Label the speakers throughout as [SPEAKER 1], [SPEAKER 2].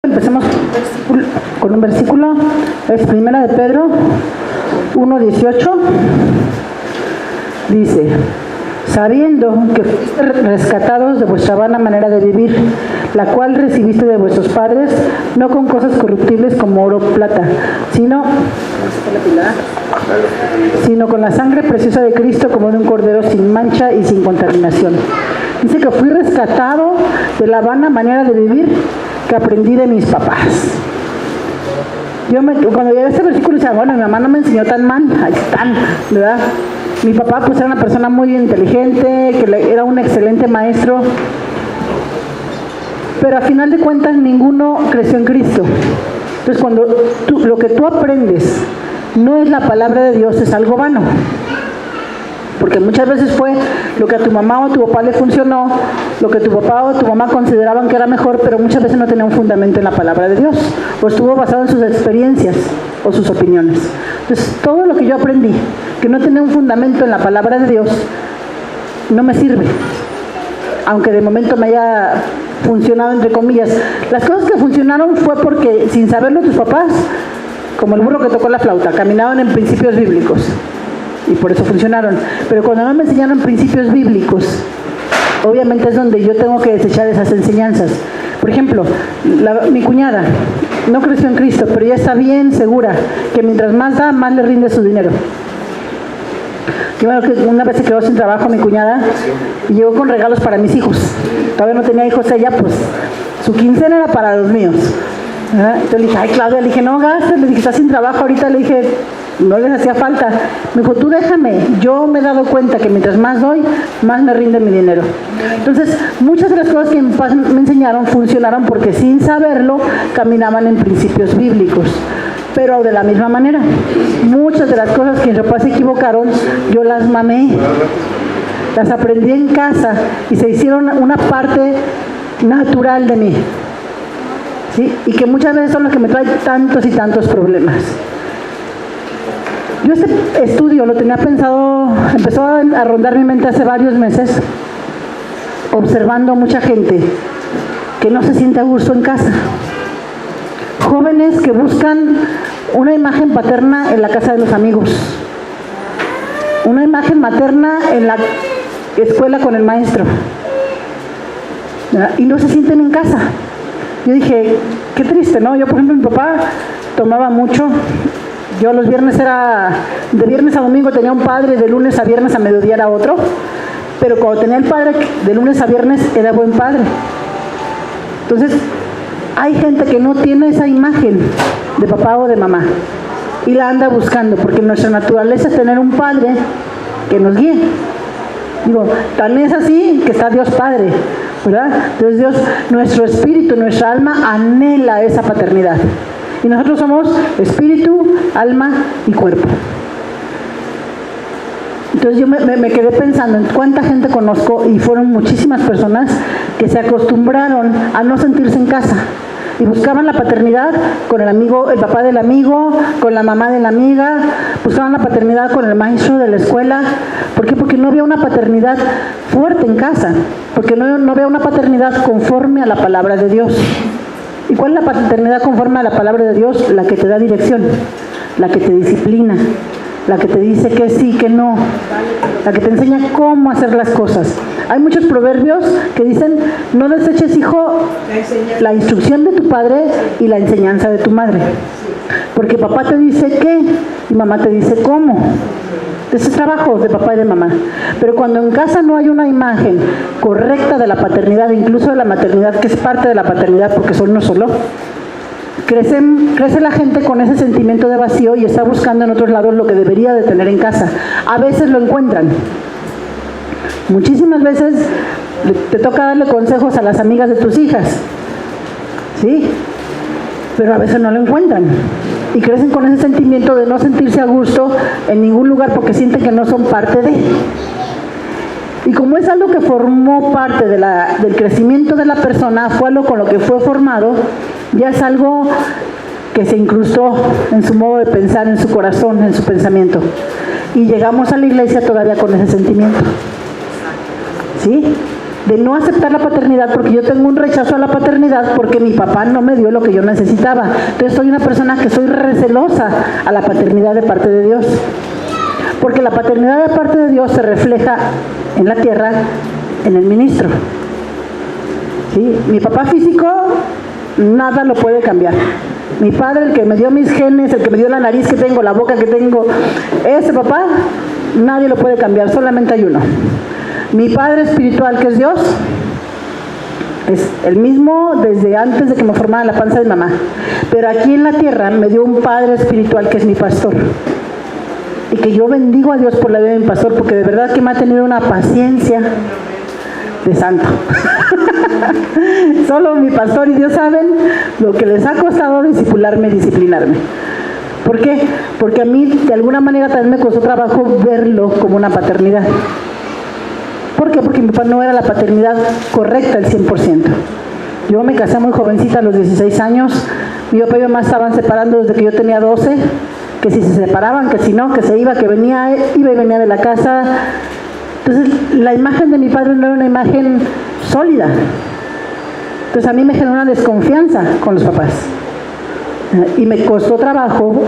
[SPEAKER 1] Empecemos con un versículo, es Primera de Pedro 1:18, dice: sabiendo que fuiste rescatados de vuestra vana manera de vivir, la cual recibiste de vuestros padres, no con cosas corruptibles como oro o plata, sino con la sangre preciosa de Cristo, como de un cordero sin mancha y sin contaminación. Dice que fui rescatado de la vana manera de vivir que aprendí de mis papás. Cuando llegué a este versículo decía, bueno, mi mamá no me enseñó tan mal, ¿verdad? Mi papá pues era una persona muy inteligente, que era un excelente maestro, pero a final de cuentas ninguno creció en Cristo. Entonces cuando lo que tú aprendes no es la palabra de Dios, es algo vano. Porque muchas veces fue lo que a tu mamá o a tu papá le funcionó, lo que tu papá o tu mamá consideraban que era mejor, pero muchas veces no tenía un fundamento en la palabra de Dios, o estuvo basado en sus experiencias o sus opiniones. Entonces, todo lo que yo aprendí, que no tenía un fundamento en la palabra de Dios, no me sirve. Aunque de momento me haya funcionado, entre comillas. Las cosas que funcionaron fue porque, sin saberlo tus papás, como el burro que tocó la flauta, caminaban en principios bíblicos. Y por eso funcionaron. Pero cuando no me enseñaron principios bíblicos, obviamente es donde yo tengo que desechar esas enseñanzas. Por ejemplo, mi cuñada no creció en Cristo, pero ella está bien segura que mientras más da, más le rinde su dinero. Yo una vez se quedó sin trabajo mi cuñada y llegó con regalos para mis hijos. Todavía no tenía hijos ella, pues su quincena era para los míos, ¿verdad? Entonces le dije, ay Claudia, le dije, no gastes, le dije, estás sin trabajo ahorita, le dije, no les hacía falta. Me dijo, tú déjame, yo me he dado cuenta que mientras más doy, más me rinde mi dinero. Entonces, muchas de las cosas que mis papás me enseñaron funcionaron porque sin saberlo caminaban en principios bíblicos. Pero de la misma manera, muchas de las cosas que mis papás se equivocaron, yo las mamé, las aprendí en casa y se hicieron una parte natural de mí, ¿sí? Y que muchas veces son las que me traen tantos y tantos problemas. Yo este estudio lo tenía pensado, empezó a rondar mi mente hace varios meses, observando a mucha gente que no se siente a gusto en casa. Jóvenes que buscan una imagen paterna en la casa de los amigos, una imagen materna en la escuela con el maestro, ¿verdad? Y no se sienten en casa. Yo dije, qué triste, ¿no? Yo, por ejemplo, mi papá tomaba mucho. Yo los viernes de viernes a domingo tenía un padre, de lunes a viernes a mediodía era otro, pero cuando tenía el padre de lunes a viernes era buen padre. Entonces, hay gente que no tiene esa imagen de papá o de mamá y la anda buscando, porque nuestra naturaleza es tener un padre que nos guíe. Digo, tan es así que está Dios Padre, ¿verdad? Entonces Dios, nuestro espíritu, nuestra alma anhela esa paternidad. Y nosotros somos espíritu, alma y cuerpo. Entonces yo me quedé pensando en cuánta gente conozco, y fueron muchísimas personas que se acostumbraron a no sentirse en casa y buscaban la paternidad con el amigo, el papá del amigo, con la mamá de la amiga, buscaban la paternidad con el maestro de la escuela. ¿Por qué? Porque no había una paternidad fuerte en casa, porque no había una paternidad conforme a la palabra de Dios. ¿Y cuál es la paternidad conforme a la palabra de Dios? La que te da dirección, la que te disciplina, la que te dice que sí, que no, la que te enseña cómo hacer las cosas. Hay muchos proverbios que dicen, no deseches, hijo, la instrucción de tu padre y la enseñanza de tu madre. Porque papá te dice qué y mamá te dice cómo. Ese es trabajo de papá y de mamá. Pero cuando en casa no hay una imagen correcta de la paternidad, incluso de la maternidad, que es parte de la paternidad porque son uno solo, crece la gente con ese sentimiento de vacío y está buscando en otros lados lo que debería de tener en casa. A veces lo encuentran. Muchísimas veces te toca darle consejos a las amigas de tus hijas, ¿sí? Pero a veces no lo encuentran. Y crecen con ese sentimiento de no sentirse a gusto en ningún lugar porque sienten que no son parte de. Y como es algo que formó parte del crecimiento de la persona, fue algo con lo que fue formado, ya es algo que se incrustó en su modo de pensar, en su corazón, en su pensamiento. Y llegamos a la iglesia todavía con ese sentimiento. ¿Sí? de no aceptar la paternidad porque yo tengo un rechazo a la paternidad porque mi papá no me dio lo que yo necesitaba. Entonces soy una persona que soy recelosa a la paternidad de parte de Dios. Porque la paternidad de parte de Dios se refleja en la tierra, en el ministro. ¿Sí? Mi papá físico, nada lo puede cambiar. Mi padre, el que me dio mis genes, el que me dio la nariz que tengo, la boca que tengo, ese papá, nadie lo puede cambiar, solamente hay uno. Mi padre espiritual, que es Dios, es el mismo desde antes de que me formara en la panza de mi mamá. Pero aquí en la tierra me dio un padre espiritual que es mi pastor. Y que yo bendigo a Dios por la vida de mi pastor, porque de verdad que me ha tenido una paciencia de santo. Solo mi pastor y Dios saben lo que les ha costado disciplinarme. ¿Por qué? Porque a mí de alguna manera también me costó trabajo verlo como una paternidad. ¿Por qué? Porque mi papá no era la paternidad correcta al 100%. Yo me casé muy jovencita a los 16 años, mi papá y mi mamá estaban separando desde que yo tenía 12, que si se separaban, que si no, que se iba, que iba y venía de la casa. Entonces la imagen de mi padre no era una imagen sólida. Entonces a mí me generó una desconfianza con los papás. Y me costó trabajo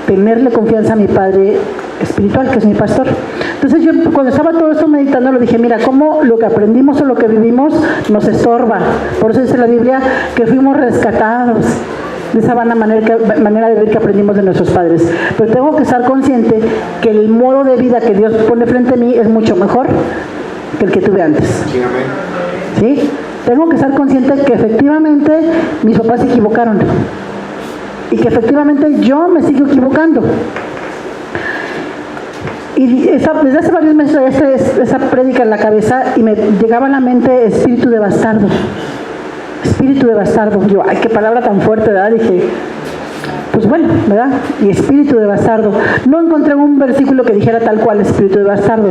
[SPEAKER 1] tenerle confianza a mi padre espiritual, que es mi pastor. Entonces yo cuando estaba todo esto meditando, lo dije, mira, cómo lo que aprendimos o lo que vivimos nos estorba. Por eso dice la Biblia que fuimos rescatados de esa vana manera de ver que aprendimos de nuestros padres. Pero tengo que estar consciente que el modo de vida que Dios pone frente a mí es mucho mejor que el que tuve antes. ¿Sí? Tengo que estar consciente que efectivamente mis papás se equivocaron y que efectivamente yo me sigo equivocando. Y desde hace varios meses esa prédica en la cabeza y me llegaba a la mente espíritu de bastardo. Espíritu de bastardo. Yo, ay, qué palabra tan fuerte, ¿verdad? Dije, pues bueno, ¿verdad? Y espíritu de bastardo. No encontré un versículo que dijera tal cual espíritu de bastardo,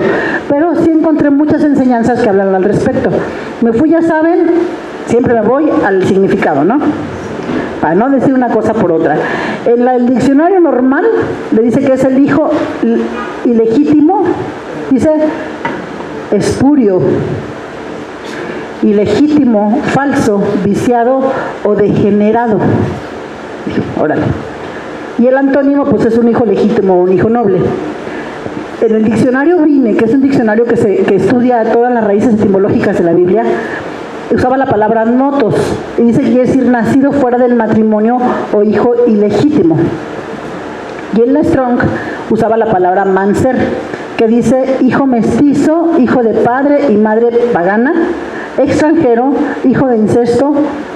[SPEAKER 1] pero sí encontré muchas enseñanzas que hablan al respecto. Me fui, ya saben, siempre me voy al significado, ¿no? Para no decir una cosa por otra. En el diccionario normal le dice que es el hijo ilegítimo, dice espurio, ilegítimo, falso, viciado o degenerado. Órale. Y el antónimo pues es un hijo legítimo o un hijo noble. En el diccionario Vine, que es un diccionario que estudia todas las raíces etimológicas de la Biblia, usaba la palabra notos y dice que quiere decir nacido fuera del matrimonio o hijo ilegítimo. Y en la Strong usaba la palabra manser, que dice hijo mestizo, hijo de padre y madre pagana, extranjero, hijo de incesto,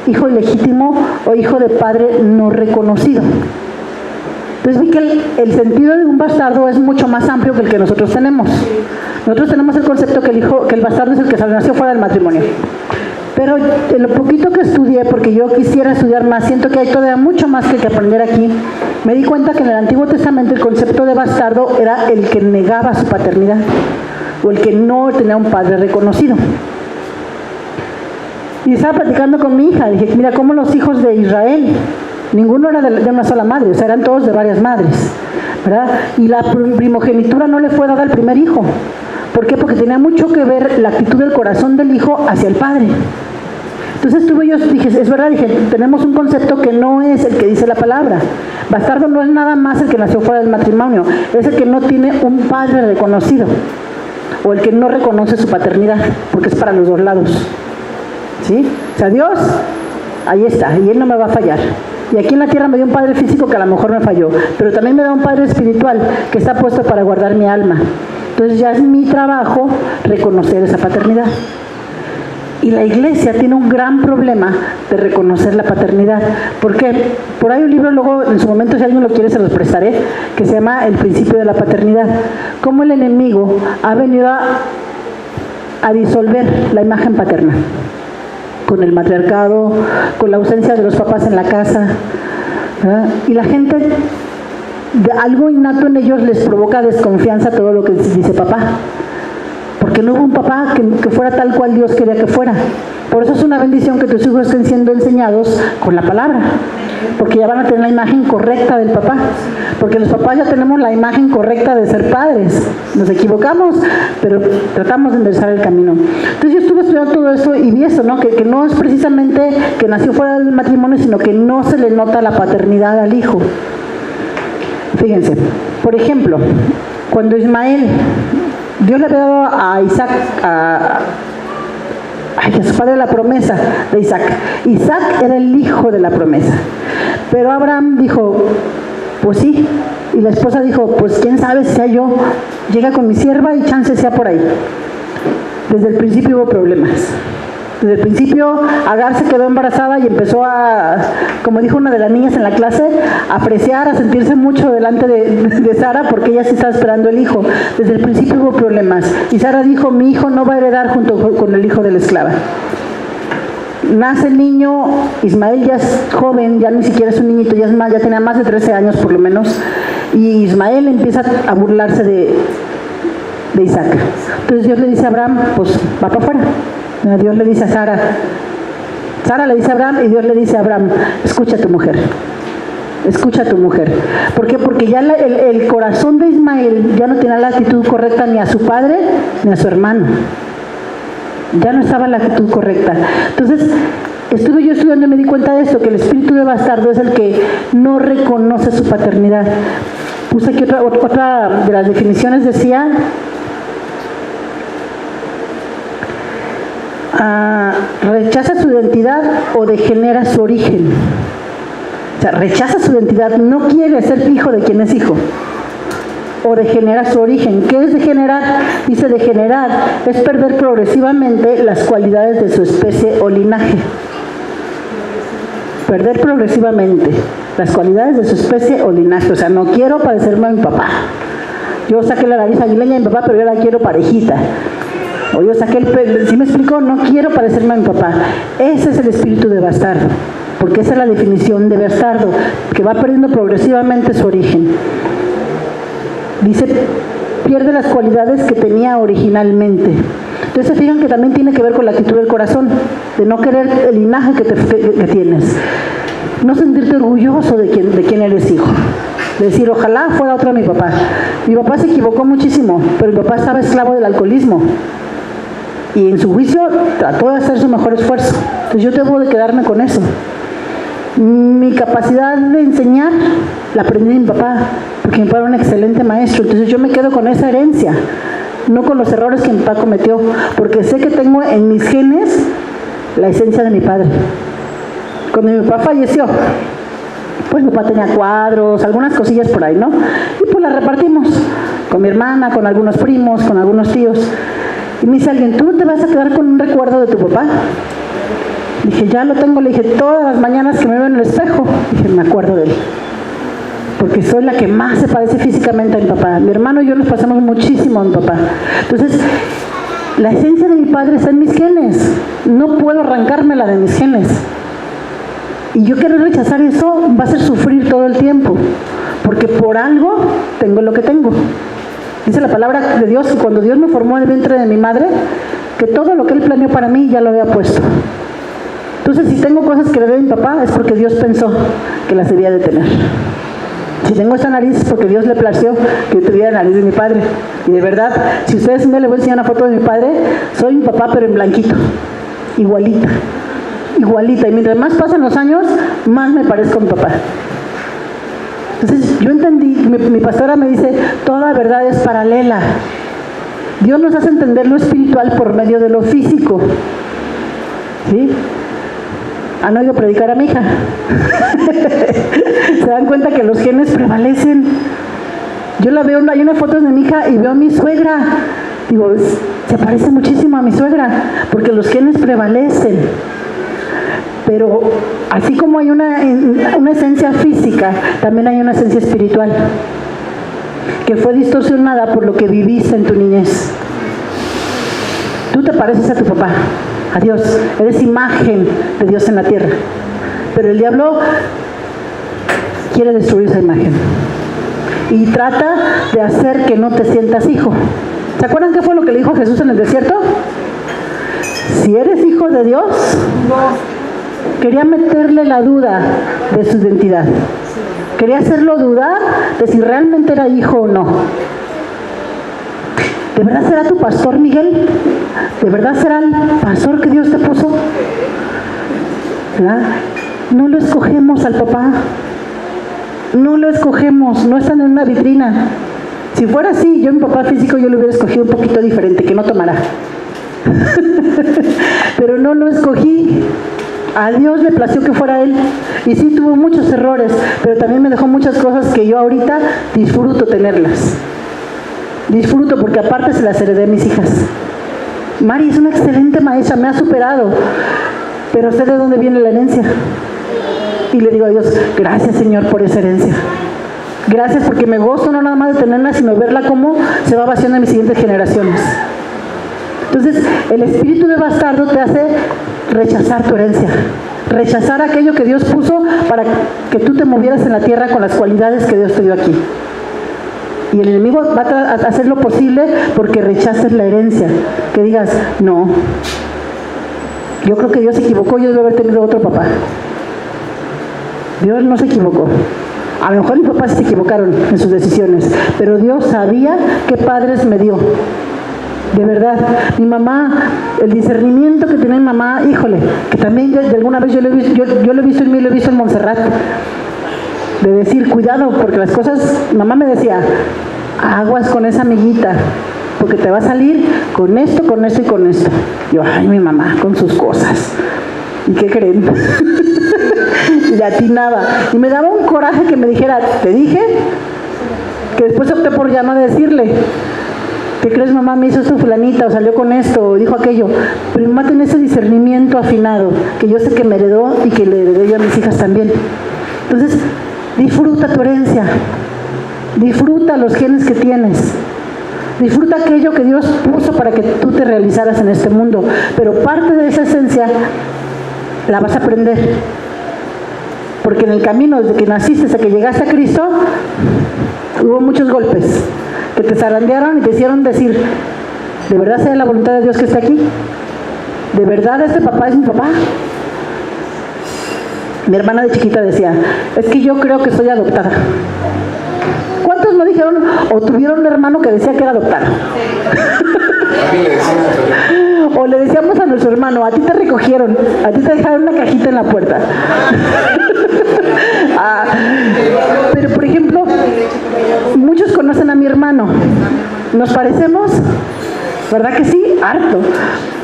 [SPEAKER 1] hijo ilegítimo o hijo de padre no reconocido. Entonces vi que el sentido de un bastardo es mucho más amplio que el que nosotros tenemos. Nosotros tenemos el concepto que el bastardo es el que nació fuera del matrimonio. Pero en lo poquito que estudié, porque yo quisiera estudiar más, siento que hay todavía mucho más que aprender aquí, me di cuenta que en el Antiguo Testamento el concepto de bastardo era el que negaba su paternidad o el que no tenía un padre reconocido. Y estaba platicando con mi hija, dije, mira, cómo los hijos de Israel, ninguno era de una sola madre, o sea, eran todos de varias madres, ¿verdad? Y la primogenitura no le fue dada al primer hijo. ¿Por qué? Porque tenía mucho que ver la actitud del corazón del hijo hacia el padre. Entonces dije, es verdad, tenemos un concepto que no es el que dice la palabra. Bastardo no es nada más el que nació fuera del matrimonio, es el que no tiene un padre reconocido, o el que no reconoce su paternidad, porque es para los dos lados. ¿Sí? O sea, Dios, ahí está, y Él no me va a fallar. Y aquí en la tierra me dio un padre físico que a lo mejor me falló, pero también me da un padre espiritual que está puesto para guardar mi alma. Entonces ya es mi trabajo reconocer esa paternidad. Y la iglesia tiene un gran problema de reconocer la paternidad. Porque por ahí un libro, luego en su momento si alguien lo quiere se los prestaré, que se llama El principio de la paternidad. Cómo el enemigo ha venido a disolver la imagen paterna. Con el matriarcado, con la ausencia de los papás en la casa, ¿verdad? Y la gente, de algo innato en ellos les provoca desconfianza todo lo que dice papá, porque no hubo un papá que fuera tal cual Dios quería que fuera. Por eso es una bendición que tus hijos estén siendo enseñados con la palabra. porque ya van a tener la imagen correcta del papá, porque los papás ya tenemos la imagen correcta de ser padres. Nos equivocamos, pero tratamos de enderezar el camino. Entonces yo estuve estudiando todo eso y vi eso, ¿no? Que no es precisamente que nació fuera del matrimonio, sino que no se le nota la paternidad al hijo. Fíjense, por ejemplo, cuando Ismael, Dios le había dado a Isaac, a su padre la promesa de Isaac. Isaac era el hijo de la promesa. Pero Abraham dijo, pues sí. Y la esposa dijo, pues quién sabe si sea yo. Llega con mi sierva y chance sea por ahí. Desde el principio hubo problemas. Desde el principio Agar se quedó embarazada y empezó a, como dijo una de las niñas en la clase, a apreciar, a sentirse mucho delante de Sara, porque ella sí estaba esperando el hijo. Desde el principio hubo problemas. Y Sara dijo, mi hijo no va a heredar junto con el hijo de la esclava. Nace el niño, Ismael ya es joven, ya ni siquiera es un niñito, ya tenía más de 13 años por lo menos, y Ismael empieza a burlarse de Isaac. Entonces Dios le dice a Abraham, pues va para afuera. Dios le dice a Sara le dice a Abraham y Dios le dice a Abraham, escucha a tu mujer. ¿Por qué? Porque ya el corazón de Ismael ya no tenía la actitud correcta ni a su padre ni a su hermano. Ya no estaba la actitud correcta. Entonces, estuve yo estudiando y me di cuenta de esto, que el espíritu de bastardo es el que no reconoce su paternidad. Puse aquí otra de las definiciones, decía, rechaza su identidad o degenera su origen. O sea, rechaza su identidad, no quiere ser hijo de quien es hijo. O degenera su origen. ¿Qué es degenerar? Dice, degenerar es perder progresivamente las cualidades de su especie o linaje. Perder progresivamente las cualidades de su especie o linaje. O sea, no quiero parecerme a mi papá. Yo saqué la nariz aguileña de mi papá, pero yo la quiero parejita. O yo saqué el pelo, ¿sí me explico? No quiero parecerme a mi papá. Ese es el espíritu de bastardo, porque esa es la definición de bastardo, que va perdiendo progresivamente su origen. Dice, pierde las cualidades que tenía originalmente. Entonces se fijan que también tiene que ver con la actitud del corazón, de no querer el linaje que tienes. No sentirte orgulloso de quién eres hijo. De decir, ojalá fuera otro mi papá. Mi papá se equivocó muchísimo, pero mi papá estaba esclavo del alcoholismo. Y en su juicio trató de hacer su mejor esfuerzo. Entonces yo debo de quedarme con eso. Mi capacidad de enseñar la aprendí de mi papá, porque mi papá era un excelente maestro. Entonces yo me quedo con esa herencia, no con los errores que mi papá cometió, porque sé que tengo en mis genes la esencia de mi padre. Cuando mi papá falleció, pues mi papá tenía cuadros, algunas cosillas por ahí, ¿no? Y pues las repartimos con mi hermana, con algunos primos, con algunos tíos. Y me dice alguien, ¿tú no te vas a quedar con un recuerdo de tu papá? Dije, ya lo tengo. Le dije, todas las mañanas que me veo en el espejo, dije, me acuerdo de él. Porque soy la que más se parece físicamente a mi papá. Mi hermano y yo nos pasamos muchísimo a mi papá. Entonces, la esencia de mi padre está en mis genes. No puedo arrancármela de mis genes. Y yo querer rechazar eso va a hacer sufrir todo el tiempo. Porque por algo tengo lo que tengo. Dice la palabra de Dios que cuando Dios me formó en el vientre de mi madre, que todo lo que Él planeó para mí ya lo había puesto. Entonces, si tengo cosas que le doy a mi papá, es porque Dios pensó que las debía de tener. Si tengo esta nariz, es porque Dios le plació que yo tuviera la nariz de mi padre. Y de verdad, si ustedes un día les voy a enseñar una foto de mi padre, soy mi papá, pero en blanquito. Igualita. Y mientras más pasan los años, más me parezco a mi papá. Entonces yo entendí, mi pastora me dice, toda verdad es paralela. Dios nos hace entender lo espiritual por medio de lo físico. ¿Sí? ¿Han oído predicar a mi hija? Se dan cuenta que los genes prevalecen. Yo la veo, hay unas fotos de mi hija y veo a mi suegra. Digo, se parece muchísimo a mi suegra, porque los genes prevalecen. Pero así como hay una esencia física, también hay una esencia espiritual, que fue distorsionada por lo que viviste en tu niñez. Tú te pareces a tu papá, a Dios, eres imagen de Dios en la tierra. Pero el diablo quiere destruir esa imagen y trata de hacer que no te sientas hijo. ¿Se acuerdan qué fue lo que le dijo Jesús en el desierto? Si eres hijo de Dios, Quería meterle la duda de su identidad. Quería hacerlo dudar de si realmente era hijo o no. ¿De verdad será tu pastor, Miguel? ¿De verdad será el pastor que Dios te puso? ¿Verdad? No lo escogemos al papá. No lo escogemos, no están en una vitrina. Si fuera así, yo mi papá físico yo lo hubiera escogido un poquito diferente, que no tomara. Pero no lo escogí. A Dios le plació que fuera él. Y sí tuvo muchos errores, pero también me dejó muchas cosas que yo ahorita disfruto tenerlas. Disfruto porque aparte se las heredé a mis hijas. Mari es una excelente maestra, me ha superado, pero sé de dónde viene la herencia. Y le digo a Dios, gracias Señor por esa herencia. Gracias porque me gozo no nada más de tenerla, sino verla cómo se va vaciando en mis siguientes generaciones. Entonces, el espíritu de bastardo te hace rechazar tu herencia, rechazar aquello que Dios puso para que tú te movieras en la tierra con las cualidades que Dios te dio aquí. Y el enemigo va a hacer lo posible porque rechaces la herencia, que digas, no, yo creo que Dios se equivocó, yo debo haber tenido otro papá. Dios no se equivocó. A lo mejor mis papás se equivocaron en sus decisiones, pero Dios sabía qué padres me dio. De verdad, mi mamá, el discernimiento que tenía mi mamá, híjole, que también de alguna vez yo lo he visto en mí, lo he visto en Montserrat, de decir, cuidado, porque las cosas, mamá me decía, aguas con esa amiguita, porque te va a salir con esto, con esto y con esto. Yo, ay, mi mamá, con sus cosas. ¿Y qué creen? Y le atinaba. Y me daba un coraje que me dijera, te dije, que después opté por ya no decirle. ¿Qué crees, mamá? Me hizo esto fulanita, o salió con esto, o dijo aquello. Pero mi mamá tiene ese discernimiento afinado, que yo sé que me heredó y que le heredé yo a mis hijas también. Entonces, disfruta tu herencia. Disfruta los genes que tienes. Disfruta aquello que Dios puso para que tú te realizaras en este mundo. Pero parte de esa esencia la vas a aprender. Porque en el camino, desde que naciste hasta que llegaste a Cristo, hubo muchos golpes que te zarandearon y te hicieron decir, ¿de verdad sea la voluntad de Dios que esté aquí? ¿De verdad este papá es mi papá? Mi hermana de chiquita decía, es que yo creo que soy adoptada. ¿Cuántos no dijeron o tuvieron un hermano que decía que era adoptado? O le decíamos a nuestro hermano, a ti te recogieron, a ti te dejaron una cajita en la puerta. Pero por ejemplo, muchos conocen a mi hermano. ¿Nos parecemos? ¿Verdad que sí? Harto.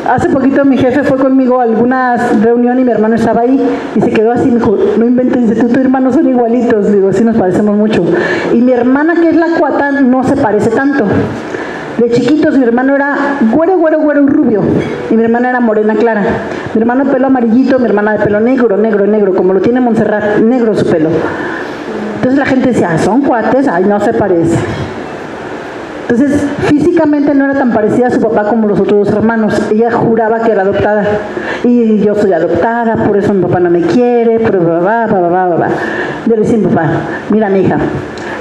[SPEAKER 1] Hace poquito mi jefe fue conmigo a alguna reunión y mi hermano estaba ahí y se quedó así, me dijo, no inventes, dice, tú y tu hermano son igualitos. Digo, sí, nos parecemos mucho. Y mi hermana, que es la cuata, no se parece tanto. De chiquitos mi hermano era güero y rubio y mi hermana era morena clara. Mi hermano de pelo amarillito, mi hermana de pelo negro, como lo tiene Montserrat, negro su pelo. Entonces la gente decía, son cuates, ay, no se parece. Entonces físicamente no era tan parecida a su papá como los otros dos hermanos. Ella juraba que era adoptada. Y yo soy adoptada, por eso mi papá no me quiere, pero Yo le decía a mi papá, mira mi hija,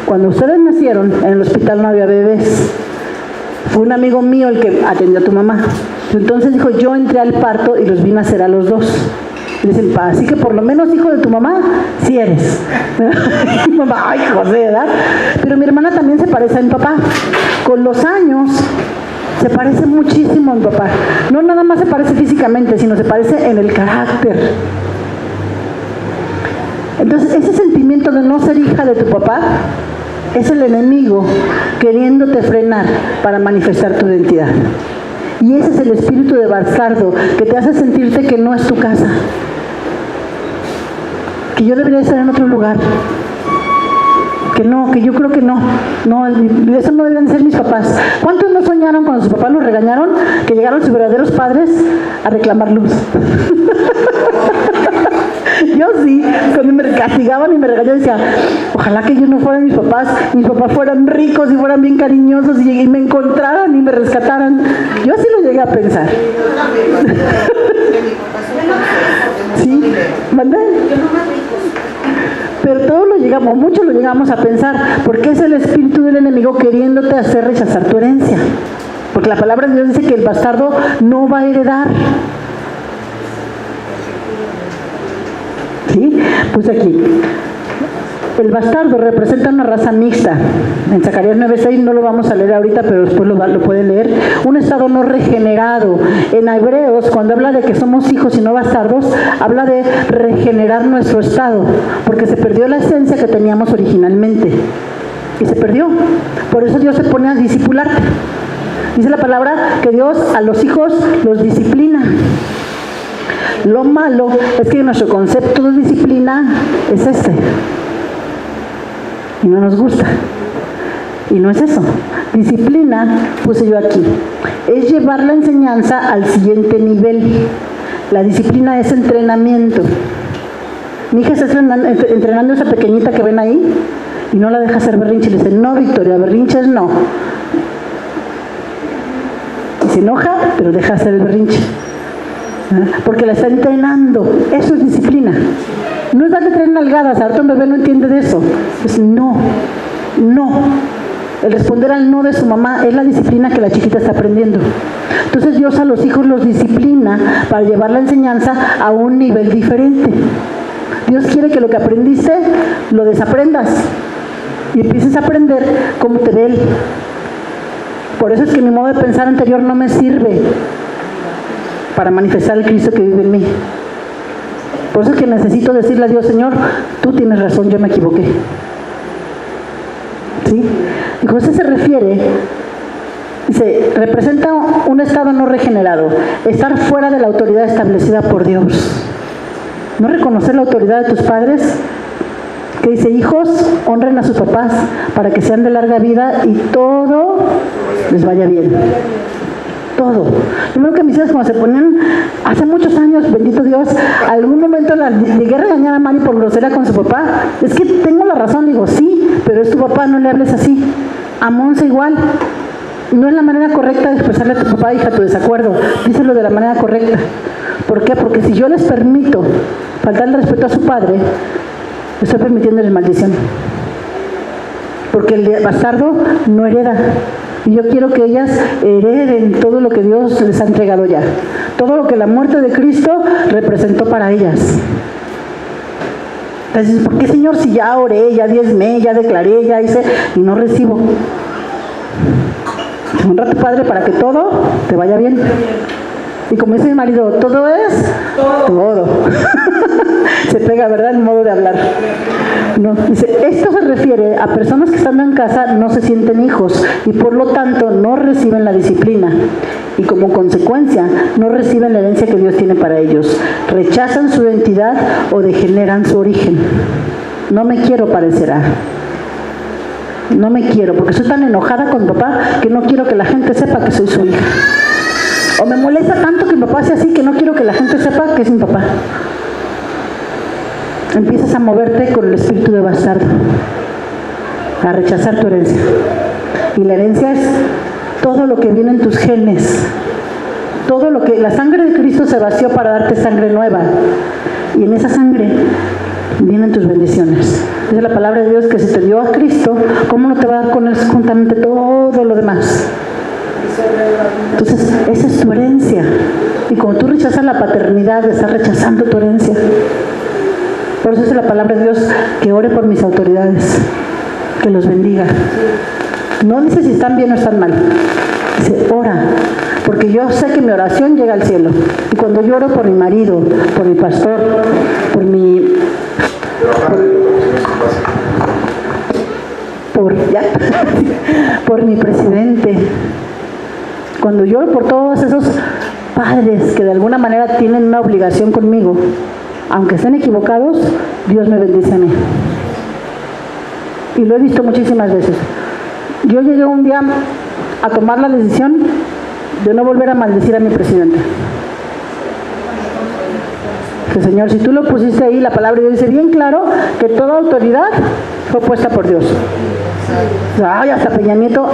[SPEAKER 1] cuando ustedes nacieron en el hospital no había bebés. Fue un amigo mío el que atendió a tu mamá. Entonces dijo, yo entré al parto y los vi nacer a los dos. Y le dicen, así que por lo menos hijo de tu mamá, sí eres. Mi mamá, ay José, ¿verdad? Pero mi hermana también se parece a mi papá. Con los años se parece muchísimo a mi papá. No nada más se parece físicamente, sino se parece en el carácter. Entonces ese sentimiento de no ser hija de tu papá es el enemigo queriéndote frenar para manifestar tu identidad. Y ese es el espíritu de bastardo que te hace sentirte que no es tu casa, que yo debería estar en otro lugar, que no, que yo creo que no, eso no deben ser mis papás. ¿Cuántos no soñaron cuando sus papás los regañaron que llegaron sus verdaderos padres a reclamarlos? Yo sí, cuando me castigaban y me regañaban decía, ojalá que yo no fuera mis papás fueran ricos y fueran bien cariñosos y me encontraran y me rescataran. Yo así lo llegué a pensar. ¿Sí? ¿Mandé? Pero todos lo llegamos, muchos lo llegamos a pensar, porque es el espíritu del enemigo queriéndote hacer rechazar tu herencia. Porque la palabra de Dios dice que el bastardo no va a heredar. ¿Sí? Puse aquí. El bastardo representa una raza mixta. En Zacarías 9:6 no lo vamos a leer ahorita, pero después lo pueden leer. Un estado no regenerado. En Hebreos, cuando habla de que somos hijos y no bastardos, habla de regenerar nuestro estado, porque se perdió la esencia que teníamos originalmente. Y se perdió. Por eso Dios se pone a discipularte. Dice la palabra que Dios a los hijos los disciplina. Lo malo es que nuestro concepto de disciplina es este. Y no nos gusta. Y no es eso. Disciplina, puse yo aquí, es llevar la enseñanza al siguiente nivel. La disciplina es entrenamiento. Mi hija está entrenando a esa pequeñita que ven ahí y no la deja hacer berrinche. Le dice, no, Victoria, berrinches no. Y se enoja, pero deja hacer el berrinche. Porque la está entrenando. Eso es disciplina. No es darle 3 nalgadas. Ahorita un bebé no entiende de eso. Es no. El responder al no de su mamá es la disciplina que la chiquita está aprendiendo. Entonces Dios a los hijos los disciplina para llevar la enseñanza a un nivel diferente. Dios quiere que lo que aprendiste lo desaprendas y empieces a aprender cómo te ve Él. Por eso es que mi modo de pensar anterior no me sirve para manifestar el Cristo que vive en mí. Por eso es que necesito decirle a Dios, Señor, tú tienes razón, yo me equivoqué. ¿Sí? Y con eso se refiere, dice, representa un estado no regenerado, estar fuera de la autoridad establecida por Dios. No reconocer la autoridad de tus padres, que dice, hijos, honren a sus papás para que sean de larga vida y todo les vaya bien. Todo. Yo creo que mis hijas cuando se ponían, hace muchos años, bendito Dios, algún momento llegué a regañar a Mari por grosera con su papá. Es que tengo la razón, digo, sí, pero es tu papá, no le hables así. A Monse igual. No es la manera correcta de expresarle a tu papá, hija, tu desacuerdo. Díselo de la manera correcta. ¿Por qué? Porque si yo les permito faltarle respeto a su padre, estoy permitiéndoles maldición. Porque el bastardo no hereda. Y yo quiero que ellas hereden todo lo que Dios les ha entregado ya. Todo lo que la muerte de Cristo representó para ellas. Entonces, ¿por qué, Señor, si ya oré, ya diezmé, ya declaré, ya hice y no recibo? Honra a tu padre para que todo te vaya bien. Y como dice mi marido, todo es todo. Se pega, ¿verdad?, el modo de hablar. No, dice, esto se refiere a personas que estando en casa no se sienten hijos y por lo tanto no reciben la disciplina y como consecuencia no reciben la herencia que Dios tiene para ellos. Rechazan su identidad o degeneran su origen. No me quiero parecer a. No me quiero, porque soy tan enojada con papá que no quiero que la gente sepa que soy su hija. O me molesta tanto que mi papá sea así que no quiero que la gente sepa que es mi papá. Empiezas a moverte con el espíritu de bastardo, a rechazar tu herencia. Y la herencia es todo lo que viene en tus genes. Todo lo que la sangre de Cristo se vació para darte sangre nueva. Y en esa sangre vienen tus bendiciones. Dice la palabra de Dios que si te dio a Cristo, ¿cómo no te va a dar con él juntamente todo lo demás? Entonces, esa es tu herencia. Y cuando tú rechazas la paternidad, estás rechazando tu herencia. Por eso dice la palabra de Dios que ore por mis autoridades, que los bendiga. No dice si están bien o están mal. Dice, ora. Porque yo sé que mi oración llega al cielo. Y cuando yo oro por mi marido, por mi pastor, por mi... por mi presidente, cuando yo oro por todos esos padres que de alguna manera tienen una obligación conmigo, aunque estén equivocados, Dios me bendice a mí. Y lo he visto muchísimas veces. Yo llegué un día a tomar la decisión de no volver a maldecir a mi presidente. Que Señor, si tú lo pusiste ahí, la palabra de Dios dice bien claro que toda autoridad fue puesta por Dios. Ay, hasta Peña Nieto.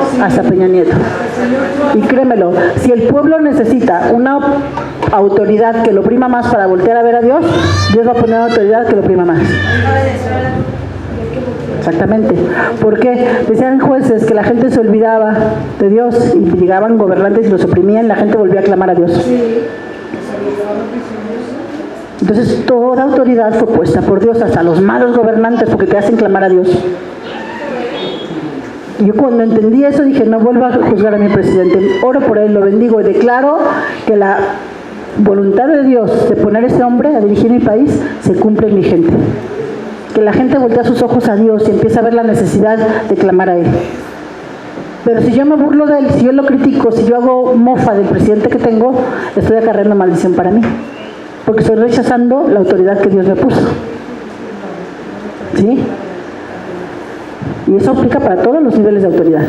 [SPEAKER 1] Y créemelo, si el pueblo necesita una autoridad que lo oprima más para voltear a ver a Dios, Dios va a poner una autoridad que lo oprima más. Exactamente. Porque decían jueces que la gente se olvidaba de Dios y llegaban gobernantes y los oprimían, la gente volvía a clamar a Dios. Entonces toda autoridad fue puesta por Dios, hasta los malos gobernantes, porque te hacen clamar a Dios. Y yo cuando entendí eso dije, no vuelvo a juzgar a mi presidente, oro por él, lo bendigo y declaro que la voluntad de Dios de poner a ese hombre a dirigir mi país se cumple en mi gente. Que la gente voltea sus ojos a Dios y empieza a ver la necesidad de clamar a Él. Pero si yo me burlo de Él, si yo lo critico, si yo hago mofa del presidente que tengo, estoy acarreando maldición para mí. Porque estoy rechazando la autoridad que Dios me puso. ¿Sí? Y eso aplica para todos los niveles de autoridad.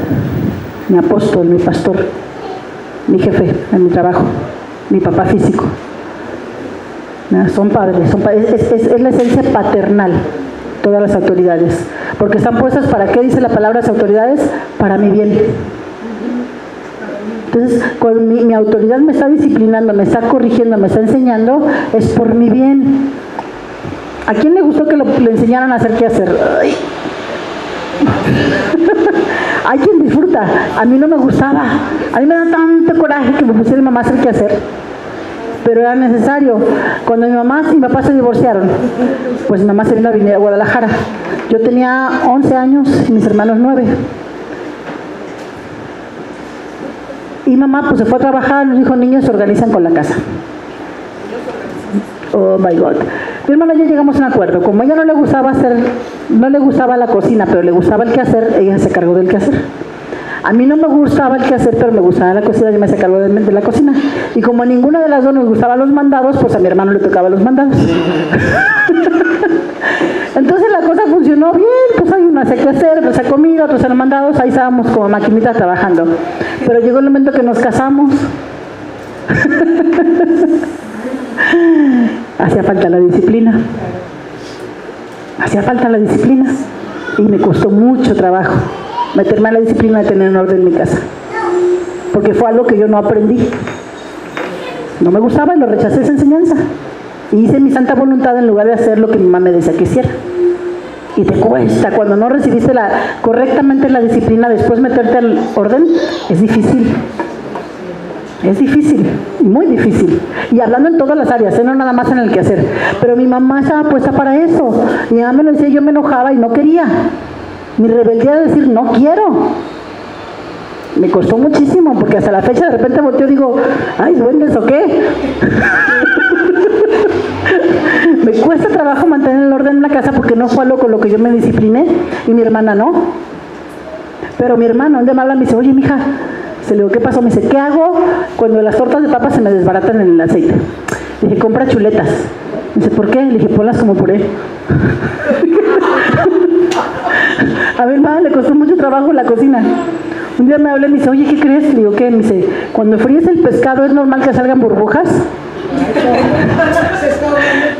[SPEAKER 1] Mi apóstol, mi pastor, mi jefe en mi trabajo, mi papá físico. Son padres, es la esencia paternal, todas las autoridades. Porque están puestas para qué dice la palabra las autoridades, para mi bien. Entonces, cuando mi autoridad me está disciplinando, me está corrigiendo, me está enseñando, es por mi bien. ¿A quién le gustó que le enseñaran a hacer qué hacer? Ay. Hay quien disfruta, a mí no me gustaba, a mí me da tanto coraje que me pusiera mi mamá a hacer qué hacer, pero era necesario. Cuando mi mamá y mi papá se divorciaron, pues mi mamá se vino a venir a Guadalajara. Yo tenía 11 años y mis hermanos 9. Y mamá pues se fue a trabajar, los hijos niños se organizan con la casa. Oh my God. Mi hermana y yo llegamos a un acuerdo. Como a ella no le gustaba la cocina, pero le gustaba el quehacer, ella se cargó del quehacer. A mí no me gustaba el quehacer, pero me gustaba la cocina, yo me hice cargo de la cocina. Y como a ninguna de las dos nos gustaban los mandados, pues a mi hermano le tocaba los mandados. Entonces la cosa funcionó bien, pues hay una hacía quehacer, otros hacía comida, otros hacían mandados, ahí estábamos como maquinitas trabajando. Pero llegó el momento que nos casamos. Hacía falta la disciplina. Hacía falta la disciplina. Y me costó mucho trabajo meterme a la disciplina de tener un orden en mi casa. Porque fue algo que yo no aprendí. No me gustaba y lo rechacé esa enseñanza. Y hice mi santa voluntad en lugar de hacer lo que mi mamá me decía que hiciera. Y te cuesta, cuando no recibiste correctamente la disciplina, después meterte al orden, es difícil. Es difícil, muy difícil. Y hablando en todas las áreas, no nada más en el quehacer. Pero mi mamá estaba puesta para eso. Mi mamá me lo decía, yo me enojaba y no quería. Mi rebeldía de decir, no quiero. Me costó muchísimo, porque hasta la fecha de repente volteo y digo, ay, ¿duendes o qué? Me cuesta trabajo mantener el orden en la casa porque no fue algo con lo que yo me discipliné y mi hermana no. Pero mi hermano, un día me habla y me dice, oye, mija, se le digo, ¿qué pasó? Me dice, ¿qué hago cuando las tortas de papa se me desbaratan en el aceite? Le dije, compra chuletas. Me dice, ¿por qué? Le dije, ponlas como puré. A mi hermana le costó mucho trabajo la cocina. Un día me habla y me dice, oye, ¿qué crees? Le digo, ¿qué? Me dice, cuando fríes el pescado, ¿es normal que salgan burbujas?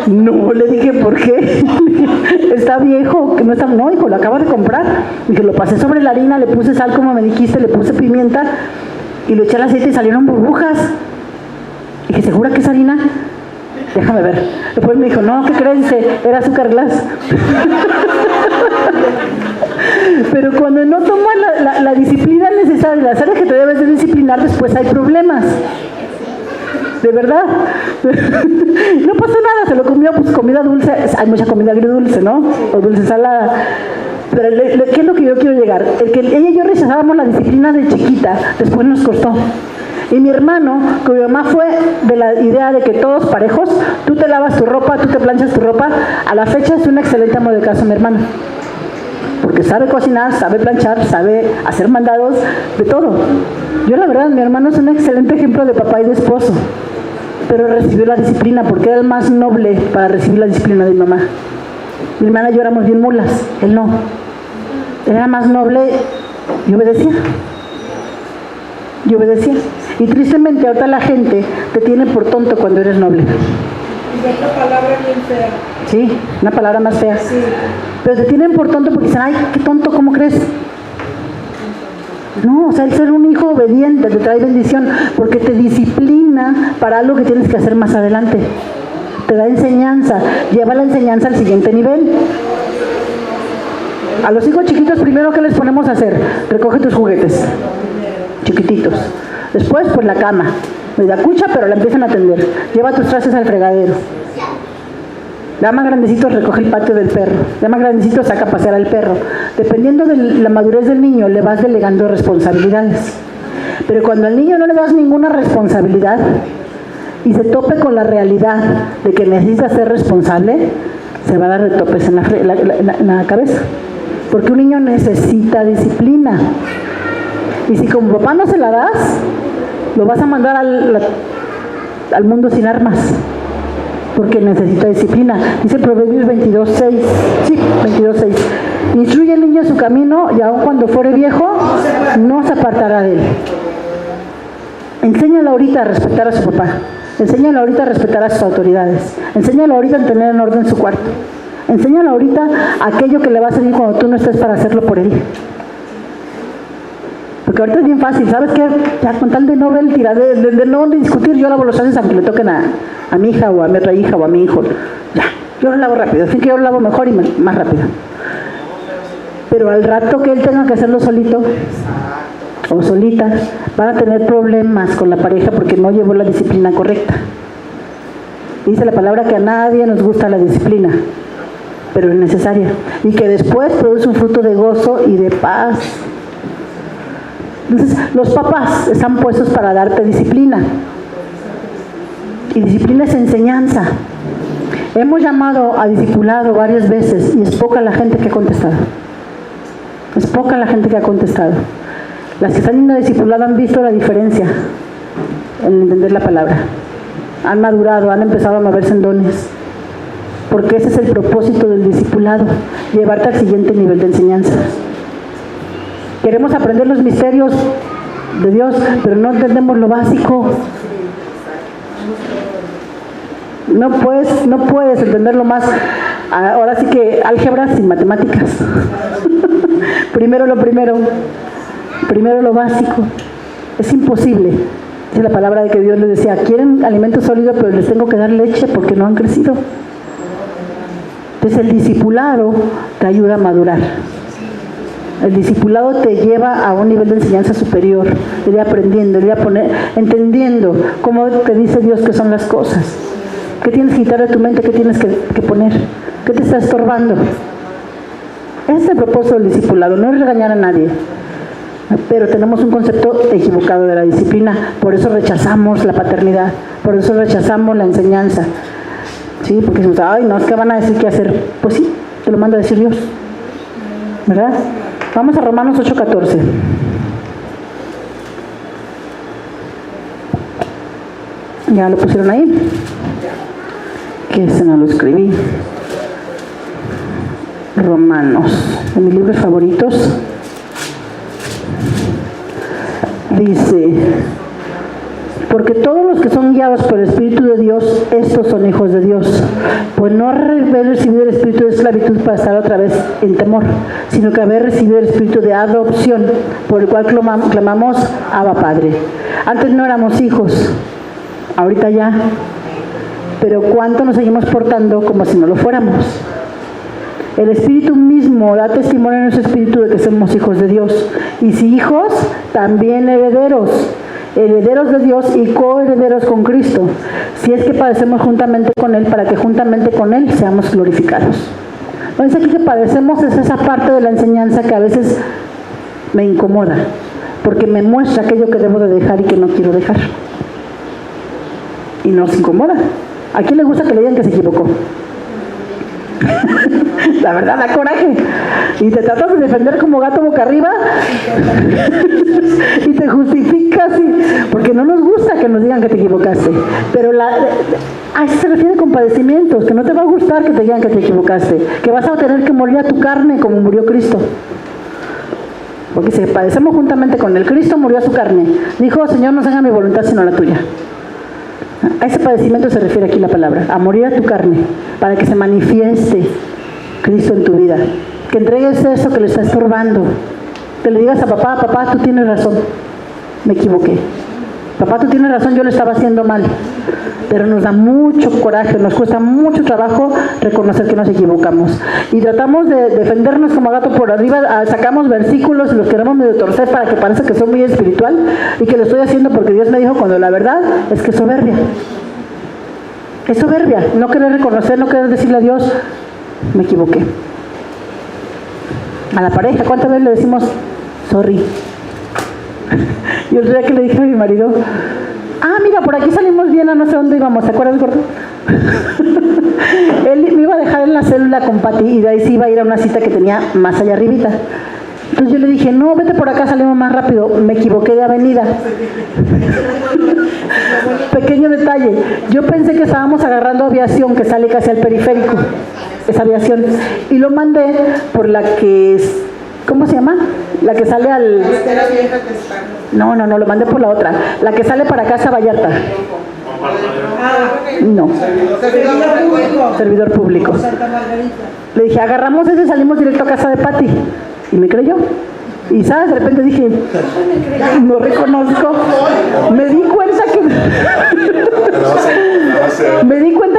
[SPEAKER 1] No, le dije, ¿por qué? Está viejo, que no está, no, hijo, lo acabo de comprar. Dije, lo pasé sobre la harina, le puse sal como me dijiste, le puse pimienta y lo eché al aceite y salieron burbujas. Dije, ¿segura que es harina? Déjame ver. Después me dijo, no, ¿qué crees? Dice, era azúcar glass. Pero cuando no tomas la disciplina necesaria, las áreas que te debes de disciplinar, después hay problemas. De verdad. No pasó nada, se lo comió, pues comida dulce. Hay mucha comida agridulce, ¿no? O dulce salada. Pero ¿qué es lo que yo quiero llegar? El que ella y yo rechazábamos la disciplina de chiquita, después nos costó. Y mi hermano, con mi mamá fue de la idea de que todos parejos, tú te lavas tu ropa, tú te planchas tu ropa. A la fecha es un excelente amo de casa mi hermano. Porque sabe cocinar, sabe planchar, sabe hacer mandados, de todo. Yo la verdad, mi hermano es un excelente ejemplo de papá y de esposo. Pero recibió la disciplina porque era el más noble para recibir la disciplina de mi mamá. Mi hermana y yo éramos bien mulas, él no. Él era más noble y obedecía. Y obedecía. Y tristemente ahorita la gente te tiene por tonto cuando eres noble.
[SPEAKER 2] Y es una palabra bien fea.
[SPEAKER 1] Sí, una palabra más fea.
[SPEAKER 2] Sí.
[SPEAKER 1] Pero te tienen por tonto porque dicen, ay, qué tonto, ¿cómo crees? No, o sea, el ser un hijo obediente te trae bendición porque te disciplina para algo que tienes que hacer más adelante. Te da enseñanza, lleva la enseñanza al siguiente nivel. A los hijos chiquitos primero, ¿qué les ponemos a hacer? Recoge tus juguetes, chiquititos. Después, pues la cama. Me da cucha, pero la empiezan a atender. Lleva tus trastes al fregadero. Ya más grandecito recoge el patio del perro, ya más grandecito saca a pasear al perro. Dependiendo de la madurez del niño, le vas delegando responsabilidades. Pero cuando al niño no le das ninguna responsabilidad y se tope con la realidad de que necesita ser responsable, se va a dar de topes en la cabeza. Porque un niño necesita disciplina. Y si como papá no se la das, lo vas a mandar al mundo sin armas. Porque necesita disciplina. Dice Proverbios 22:6. Sí, 22:6. Instruye al niño en su camino y aun cuando fuere viejo, no se apartará de él. Enséñalo ahorita a respetar a su papá. Enséñalo ahorita a respetar a sus autoridades. Enséñalo ahorita a tener en orden su cuarto. Enséñalo ahorita aquello que le va a servir cuando tú no estés para hacerlo por él. Porque ahorita es bien fácil, ¿sabes qué? Ya con tal de no ver el tiradero, de no discutir, yo lavo los trastes aunque le toquen a mi hija o a mi otra hija o a mi hijo. Ya, yo lo lavo rápido, así que yo lo lavo mejor y más rápido. Pero al rato que él tenga que hacerlo solito o solita, van a tener problemas con la pareja porque no llevó la disciplina correcta. Dice la palabra que a nadie nos gusta la disciplina, pero es necesaria. Y que después produce un fruto de gozo y de paz. Entonces, los papás están puestos para darte disciplina. Y disciplina es enseñanza. Hemos llamado a discipulado varias veces y es poca la gente que ha contestado. Es poca la gente que ha contestado. Las que están yendo a discipulado han visto la diferencia en entender la palabra. Han madurado, han empezado a moverse en dones. Porque ese es el propósito del discipulado, llevarte al siguiente nivel de enseñanza. Queremos aprender los misterios de Dios, pero no entendemos lo básico. No puedes entenderlo más. Ahora sí que álgebra sin matemáticas. Primero lo básico. Es imposible. Es la palabra de que Dios les decía, quieren alimento sólido, pero les tengo que dar leche porque no han crecido. Entonces el discipulado te ayuda a madurar. El discipulado te lleva a un nivel de enseñanza superior, de ir aprendiendo, de ir entendiendo cómo te dice Dios que son las cosas. ¿Qué tienes que quitar de tu mente? ¿Qué tienes que poner? ¿Qué te está estorbando? Ese es el propósito del discipulado, no es regañar a nadie. Pero tenemos un concepto equivocado de la disciplina, por eso rechazamos la paternidad, por eso rechazamos la enseñanza. Sí, porque decimos, ay, no, es que van a decir qué hacer. Pues sí, te lo manda a decir Dios, ¿verdad? Vamos a Romanos 8:14. Ya lo pusieron ahí. Que se no lo escribí. Romanos, de mis libros favoritos. Dice, porque todos los que son guiados por el Espíritu de Dios, estos son hijos de Dios. Pues no haber recibido el espíritu de esclavitud para estar otra vez en temor, sino que haber recibido el espíritu de adopción, por el cual clamamos, Abba Padre. Antes no éramos hijos, ahorita ya. Pero ¿cuánto nos seguimos portando como si no lo fuéramos? El Espíritu mismo da testimonio en nuestro espíritu de que somos hijos de Dios. Y si hijos, también herederos. Herederos de Dios y coherederos con Cristo. Si es que padecemos juntamente con Él, para que juntamente con Él seamos glorificados. Entonces aquí que padecemos es esa parte de la enseñanza que a veces me incomoda. Porque me muestra aquello que debo de dejar y que no quiero dejar. Y nos incomoda. ¿A quién le gusta que le digan que se equivocó? La verdad da coraje y te tratas de defender como gato boca arriba y te justificas porque no nos gusta que nos digan que te equivocaste, pero a eso se refiere con padecimientos, que no te va a gustar que te digan que te equivocaste, que vas a tener que morir a tu carne como murió Cristo, porque si padecemos juntamente con Él, Cristo murió a su carne, dijo, Señor, no se haga mi voluntad sino la tuya. A ese padecimiento se refiere aquí la palabra, a morir a tu carne, para que se manifieste Cristo en tu vida. Que entregues eso que le está estorbando. Que le digas a papá, papá, tú tienes razón, me equivoqué. Papá, tú tienes razón, yo lo estaba haciendo mal. Pero nos da mucho coraje, nos cuesta mucho trabajo reconocer que nos equivocamos. Y tratamos de defendernos como gato por arriba, sacamos versículos y los queremos medio torcer para que parezca que soy muy espiritual y que lo estoy haciendo porque Dios me dijo, cuando la verdad es que es soberbia. Es soberbia, no querer reconocer, no querer decirle a Dios, me equivoqué. A la pareja, ¿cuántas veces le decimos, sorry? Y el día que le dije a mi marido, mira, por aquí salimos bien, a no sé dónde íbamos, ¿te acuerdas, gordo? Él me iba a dejar en la célula con Pati y de ahí se iba a ir a una cita que tenía más allá arribita. Entonces yo le dije, no, vete por acá, salimos más rápido. Me equivoqué de avenida. Pequeño detalle, yo pensé que estábamos agarrando aviación que sale casi al periférico, esa aviación, y lo mandé por la que es, ¿cómo se llama? La que sale al... No, lo mandé por la otra, la que sale para Casa Vallarta. No, servidor público. Le dije, agarramos ese, salimos directo a casa de Pati. Y me creyó. Y sabes, de repente dije, no reconozco. Me di cuenta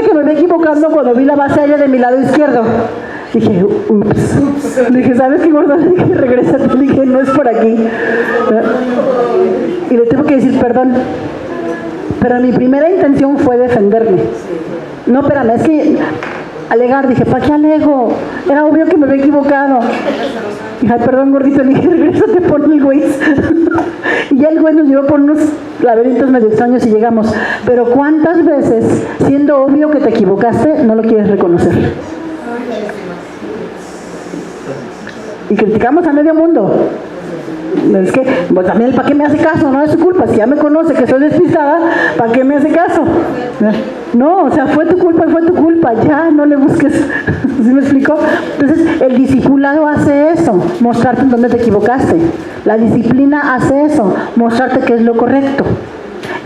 [SPEAKER 1] que me había equivocado cuando vi la base aérea de mi lado izquierdo. Dije, ups. Le dije, ¿sabes qué, gordo? Le dije, regrésate. Le dije, no es por aquí. Y le tengo que decir perdón. Pero mi primera intención fue defenderme. No, espérame, es que alegar, dije, ¿para qué alego? Era obvio que me había equivocado. Dije, ay, perdón, gordito, le dije, regrésate por el güey. Y ya el güey nos llevó por unos laberintos medio extraños y llegamos. Pero ¿cuántas veces, siendo obvio que te equivocaste, no lo quieres reconocer? Y criticamos a medio mundo. Es que, pues también, ¿para qué me hace caso? No es su culpa. Si ya me conoce que soy despistada, ¿para qué me hace caso? No, o sea, fue tu culpa, ya no le busques. ¿Sí me explico? Entonces, el discipulado hace eso, mostrarte en dónde te equivocaste. La disciplina hace eso, mostrarte qué es lo correcto.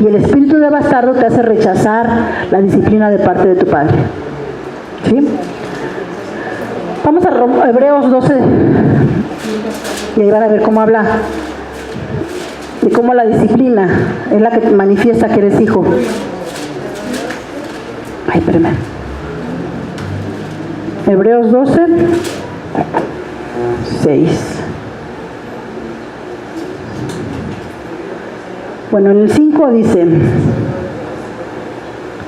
[SPEAKER 1] Y el espíritu de bastardo te hace rechazar la disciplina de parte de tu padre. ¿Sí? Vamos a Hebreos 12. Y ahí van a ver cómo habla de cómo la disciplina es la que manifiesta que eres hijo. Ay, espérame. Hebreos 12, 6. Bueno, en el 5 dice,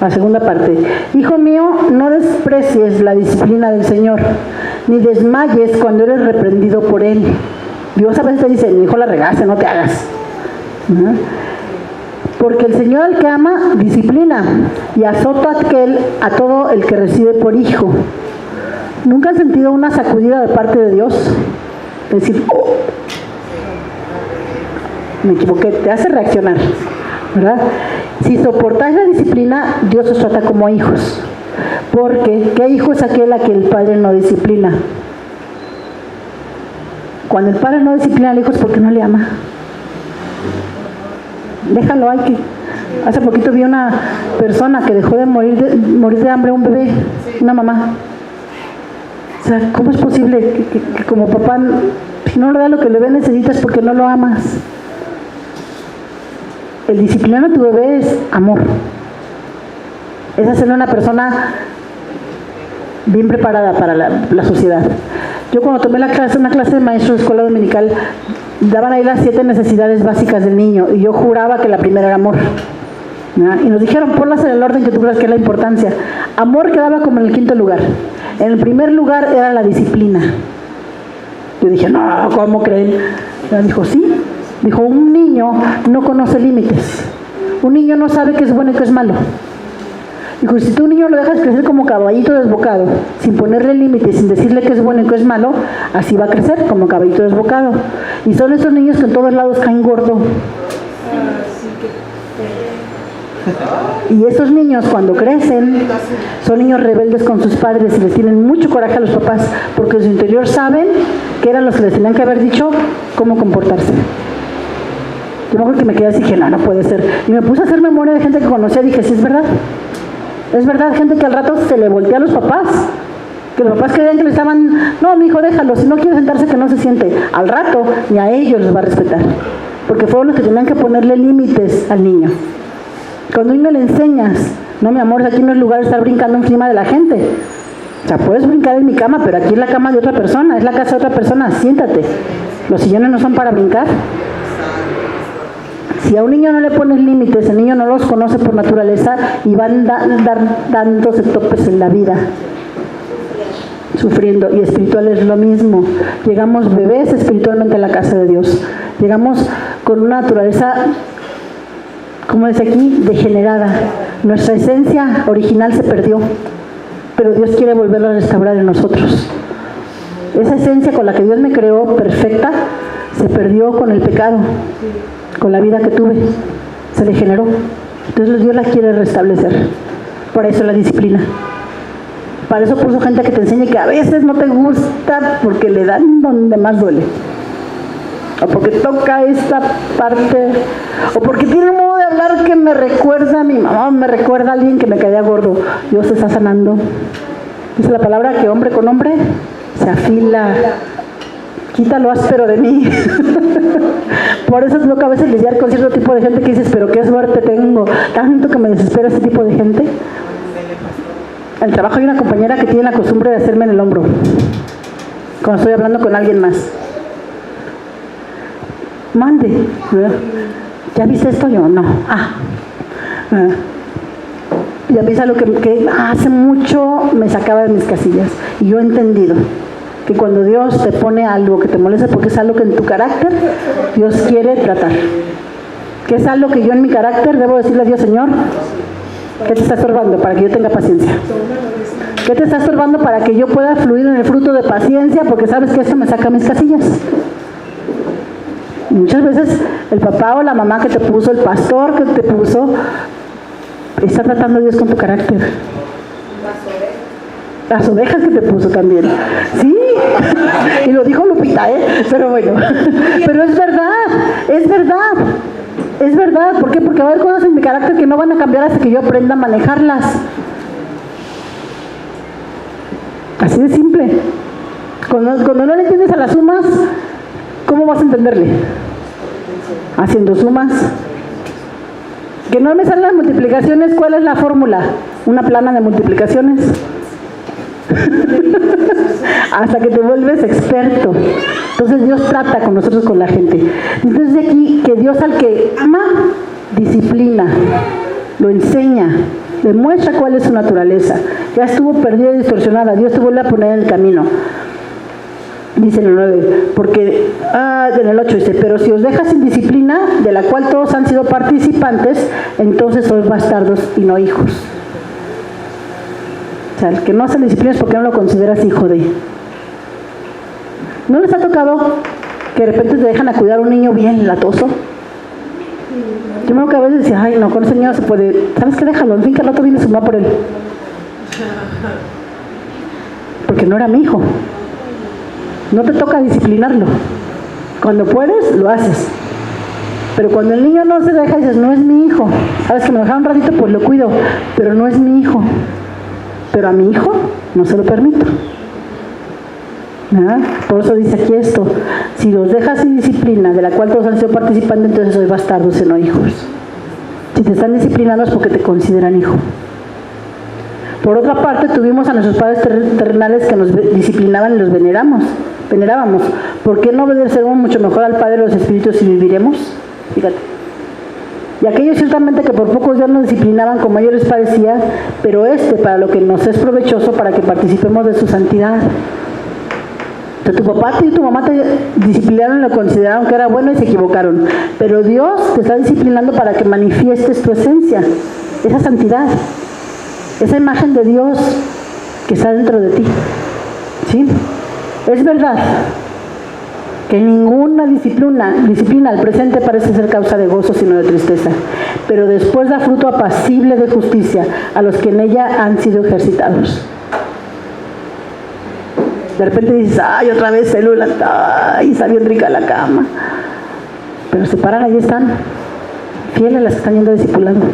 [SPEAKER 1] la segunda parte, hijo mío, no desprecies la disciplina del Señor, ni desmayes cuando eres reprendido por Él. Dios a veces te dice, mi hijo, la regaste, no te hagas. Porque el Señor al que ama, disciplina, y azota a todo el que recibe por hijo. ¿Nunca has sentido una sacudida de parte de Dios? Es decir, oh, me equivoqué, te hace reaccionar, ¿verdad? Si soportáis la disciplina, Dios os trata como hijos. Porque, ¿qué hijo es aquel a que el padre no disciplina? Cuando el padre no disciplina al hijo es porque no le ama. Déjalo, hace poquito vi una persona que dejó de morir de hambre, un bebé, una mamá. O sea, ¿cómo es posible que como papá, si no le da lo que el bebé necesita es porque no lo amas? El disciplinar a tu bebé es amor. Es hacerle una persona bien preparada para la sociedad. Yo cuando tomé una clase de maestro de escuela dominical, daban ahí las 7 necesidades básicas del niño y yo juraba que la primera era amor. ¿verdad? Y nos dijeron, ponlas en el orden que tú creas que es la importancia. Amor quedaba como en el 5.º lugar. En el primer lugar era la disciplina. Yo dije, no, ¿cómo creen? Dijo, sí. Dijo, un niño no conoce límites. Un niño no sabe qué es bueno y qué es malo. Dijo, si tú un niño lo dejas crecer como caballito desbocado, sin ponerle límites, sin decirle qué es bueno y qué es malo, así va a crecer como caballito desbocado. Y son esos niños que en todos lados caen gordo. Y esos niños cuando crecen son niños rebeldes con sus padres y les tienen mucho coraje a los papás porque en su interior saben que eran los que les tenían que haber dicho cómo comportarse. Yo me acuerdo que me quedé así y dije, no puede ser. Y me puse a hacer memoria de gente que conocía y dije, sí, es verdad. Es verdad, gente que al rato se le voltea a los papás. Que los papás creían que le estaban, no, mi hijo, déjalo, si no quiere sentarse que no se siente. Al rato ni a ellos les va a respetar. Porque fueron los que tenían que ponerle límites al niño. Cuando a un niño le enseñas, no, mi amor, aquí no es lugar de estar brincando encima de la gente. O sea, puedes brincar en mi cama, pero aquí es la cama de otra persona, es la casa de otra persona, siéntate. Los sillones no son para brincar. Si a un niño no le pones límites, el niño no los conoce por naturaleza y van dándose topes en la vida, sufriendo. Y espiritual es lo mismo. Llegamos bebés espiritualmente a la casa de Dios. Llegamos con una naturaleza, como dice aquí, degenerada. Nuestra esencia original se perdió, pero Dios quiere volverla a restaurar en nosotros. Esa esencia con la que Dios me creó, perfecta, se perdió con el pecado, con la vida que tuve, se degeneró. Entonces Dios la quiere restablecer. Por eso la disciplina. Para eso puso gente que te enseñe que a veces no te gusta porque le dan donde más duele. O porque toca esta parte, o porque tiene un modo de hablar que me recuerda a mi mamá, me recuerda a alguien que me caía gordo. Dios te está sanando. Dice la palabra que hombre con hombre se afila. Quita lo áspero de mí. Por eso es lo que a veces lidiar con cierto tipo de gente que dices, pero qué suerte tengo, tanto que me desespera este tipo de gente. En el trabajo hay una compañera que tiene la costumbre de hacerme en el hombro cuando estoy hablando con alguien más. Mande, ¿ya viste esto? Yo, no. Ya viste algo que hace mucho me sacaba de mis casillas. Y yo he entendido que cuando Dios te pone algo que te molesta porque es algo que en tu carácter Dios quiere tratar. Que es algo que yo en mi carácter debo decirle a Dios, Señor, ¿qué te está estorbando para que yo tenga paciencia? ¿Qué te está estorbando para que yo pueda fluir en el fruto de paciencia? Porque sabes que esto me saca mis casillas. Y muchas veces el papá o la mamá que te puso, el pastor que te puso, está tratando a Dios con tu carácter. Las ovejas que te puso también. Sí, y lo dijo Lupita, pero bueno. Pero es verdad, es verdad. Es verdad. ¿Por qué? Porque va a haber cosas en mi carácter que no van a cambiar hasta que yo aprenda a manejarlas. Así de simple. Cuando no le entiendes a las sumas, ¿cómo vas a entenderle? Haciendo sumas. Que no me salen las multiplicaciones, ¿cuál es la fórmula? Una plana de multiplicaciones. Hasta que te vuelves experto. Entonces Dios trata con nosotros, con la gente. Entonces de aquí que Dios al que ama, disciplina, lo enseña, le muestra cuál es su naturaleza. Ya estuvo perdida y distorsionada, Dios te vuelve a poner en el camino. Dice en el 9, porque en el 8 dice, pero si os dejas sin disciplina, de la cual todos han sido participantes, entonces sois bastardos y no hijos. O sea, el que no hace disciplina es porque no lo consideras hijo de. ¿No les ha tocado que de repente te dejan a cuidar a un niño bien latoso? Yo me acuerdo que a veces decía, ay no, con ese niño no se puede. ¿Sabes qué? Déjalo, en fin que al otro viene su mamá por él. Porque no era mi hijo. No te toca disciplinarlo. Cuando puedes, lo haces. Pero cuando el niño no se deja, dices, no es mi hijo. Sabes que me dejaron un ratito, pues lo cuido. Pero no es mi hijo. Pero a mi hijo no se lo permito. ¿Ah? Por eso dice aquí esto: si los dejas sin disciplina, de la cual todos han sido participantes, entonces sois bastardos y no hijos. Si te están disciplinando es porque te consideran hijo. Por otra parte, tuvimos a nuestros padres terrenales que nos disciplinaban y los venerábamos. ¿Por qué no obedeceremos mucho mejor al Padre de los Espíritus y viviremos? Fíjate. Y aquellos ciertamente que por pocos días nos disciplinaban como a ellos les parecía, pero para lo que nos es provechoso, para que participemos de su santidad. Entonces tu papá y tu mamá te disciplinaron y lo consideraron que era bueno y se equivocaron. Pero Dios te está disciplinando para que manifiestes tu esencia, esa santidad, esa imagen de Dios que está dentro de ti. ¿Sí? Es verdad que ninguna disciplina al presente parece ser causa de gozo, sino de tristeza, pero después da fruto apacible de justicia a los que en ella han sido ejercitados. De repente dices, ay, otra vez célula, ay, está bien rica la cama. Pero se paran, ahí están, fieles las que están yendo discipulando.